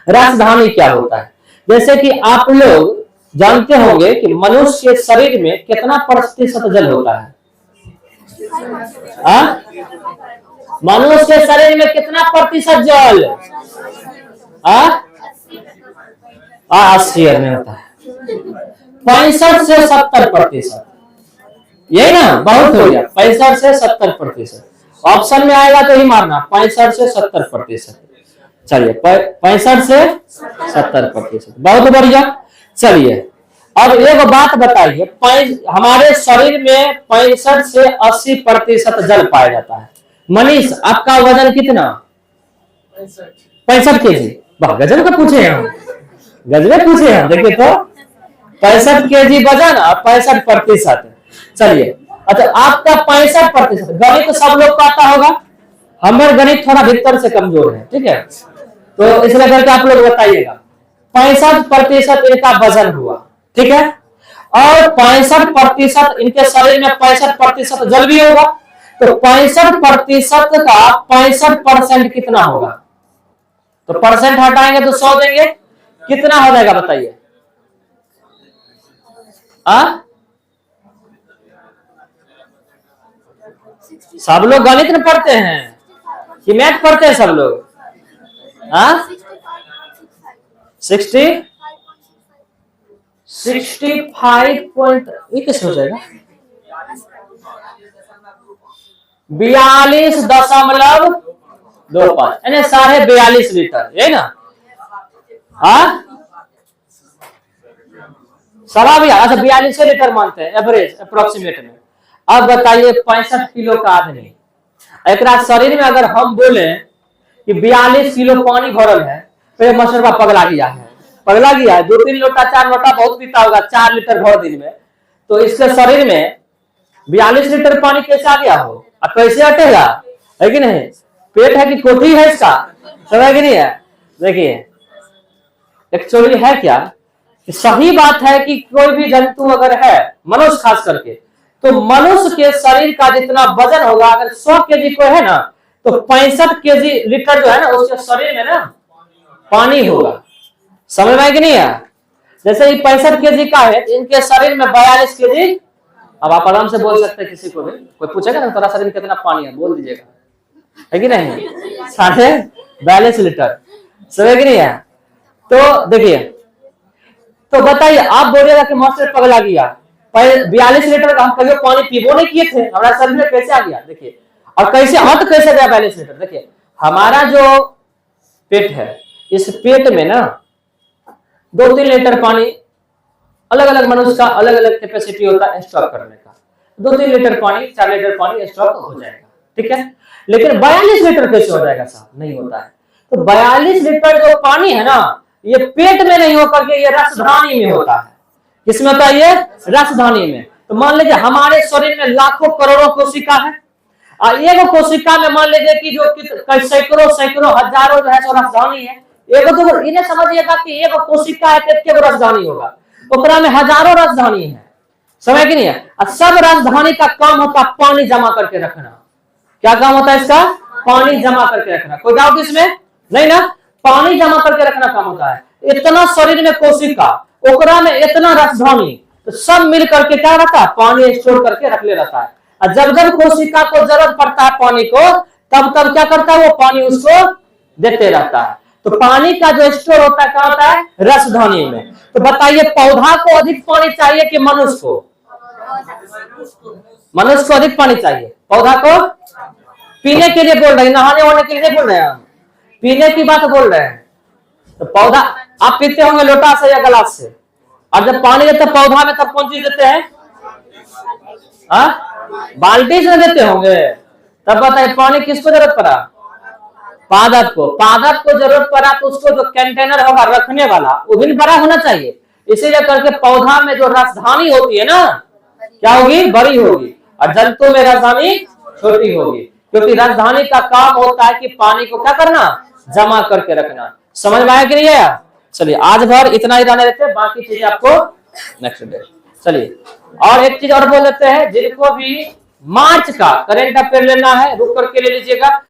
रसधानी क्या होता है। जैसे कि आप लोग जानते होंगे कि मनुष्य के शरीर में कितना प्रतिशत जल होता है, मनुष्य के शरीर में कितना प्रतिशत जल, 80 में होता है, 65 से 70%, यही ना, बहुत हो गया, 65 से 70%। ऑप्शन में आएगा तो ही मारना 65 से 70%। चलिए 65 से 70%, बहुत बढ़िया। चलिए अब एक बात बताइए, हमारे शरीर में 65 से 80% जल पाया जाता है। मनीष आपका वजन कितना, 65 केजी, गजब का पूछे हम, गजब पूछे हम, देखिए तो 65 केजी वजन और 65%। चलिए अच्छा आपका 65%, गणित तो सब लोग को आता होगा, हमारे गणित थोड़ा भीतर से कमजोर है, ठीक है, तो इसलिए करके आप लोग बताइएगा 65% इनका वजन हुआ, ठीक है, और 65% इनके शरीर में 65% जल भी होगा, तो 65% का 65% कितना होगा, तो परसेंट हटाएंगे तो 100 देंगे, कितना हो जाएगा बताइए, सब लोग गणित में पढ़ते हैं कि मैथ पढ़ते हैं सब लोग, 65 ये कैसे हो जाएगा, 42.25 यानी 42.5 लीटर, यही ना, सवा भी, अच्छा 42 लीटर मानते हैं एवरेज अप्रोक्सीमेट में। अब बताइए 65 किलो का आदमी, एक शरीर में अगर हम बोले कि 42 किलो पानी भरल है तो मशरूबा पगला गया है, पगला गया है, 2-3 लोटा 4 लोटा बहुत पीता होगा, 4 लीटर भर दिन में, तो इसके शरीर में 42 लीटर पानी कैसे आ गया हो, अब कैसे हटेगा, है कि नहीं, पेट है कि कोठी है इसका, समझ कि नहीं है। देखिए एक्चुअली है क्या, सही बात है कि कोई भी जंतु अगर है, मनुष्य खास करके, तो मनुष्य के शरीर का जितना वजन होगा, अगर 100 केजी कोई है ना, तो 65 केजी लीटर जो है ना उसके शरीर में ना पानी होगा, समझ में कि नहीं है। जैसे ही 65 केजी का है, इनके शरीर में 42 केजी, अब आप आराम से बोल सकते हैं, किसी को भी कोई पूछेगा ना तेरा शरीर में कितना पानी है, बोल दीजिएगा, है कि नहीं, 42 लीटर, समझ कि नहीं है। तो देखिए, तो बताइए आप बोलिएगा कि मौसम पगला गया, 42 लीटर का हम कभी पानी पीबो नहीं किए थे, हमारा शरीर में कैसे आ गया, देखिए, और कैसे हट कैसे गया 42 लीटर। देखिए हमारा जो पेट है, इस पेट में ना 2-3 लीटर पानी, अलग अलग मनुष्य का अलग अलग कैपेसिटी होता है स्टॉक करने का, 2-3 लीटर पानी 4 लीटर पानी स्टॉक हो जाएगा, ठीक है, लेकिन 42 लीटर कैसे हो जाएगा साहब, नहीं होता है। तो 42 लीटर जो पानी है ना, ये पेट में नहीं होकर के ये रसधानी में होता है, किसमें होता है, ये रसधानी में। तो मान लीजिए हमारे शरीर में लाखों करोड़ों कोशिका है, और एक कोशिका में मान लीजिए कि जो सैकड़ों सैकड़ों हजारों जो है सो रसधानी है, एगो तो इन्हें समझिएगा कि एक कोशिका है तो रसधानी होगा, ओकरा में हजारों रसधानी है, समय की नहीं है। और सब राजधानी का काम होता है पानी जमा करके रखना। क्या काम होता है इसका? पानी जमा करके रखना। कोई डाउट इसमें? नहीं ना? पानी जमा करके रखना काम होता है। इतना शरीर में कोशिका, ओकरा में इतना राजधानी, तो सब मिल करके क्या रहता है? पानी स्टोर करके रख ले रहता है। और जब जब कोशिका को जरूरत पड़ता है पानी को, तब तब क्या करता है? वो पानी उसको देते रहता है। तो पानी का जो स्टोर होता है क्या होता है? रसधानी में। तो बताइए पौधा को अधिक पानी चाहिए कि मनुष्य को? मनुष्य को अधिक पानी चाहिए। पौधा को पीने के लिए बोल रहे हैं, नहाने वहाने के लिए नहीं बोल रहे हैं हम, पीने की बात बोल रहे हैं। तो पौधा आप पीते होंगे लोटा से या गिलास से, और जब पानी देते हैं पौधा में तब कौन चीज देते हैं? बाल्टी से देते होंगे। तब बताइए पानी किसको जरूरत पड़ा? पादप को। पादप को जरूरत पड़ा तो उसको जो कंटेनर होगा रखने वाला वो भी बड़ा होना चाहिए। इसीलिए करके पौधा में जो राजधानी होती है ना, क्या होगी? बड़ी होगी। और जंतु में राजधानी छोटी होगी, क्योंकि राजधानी का काम होता है कि पानी को क्या करना? जमा करके रखना। समझ में आया कि नहीं आया? चलिए आज भर इतना ही रहने देते हैं, बाकी चीजें आपको नेक्स्ट डे। चलिए और एक चीज और बोल देते हैं, जिनको भी मार्च का करेंट अफेयर लेना है रुक करके ले लीजिएगा।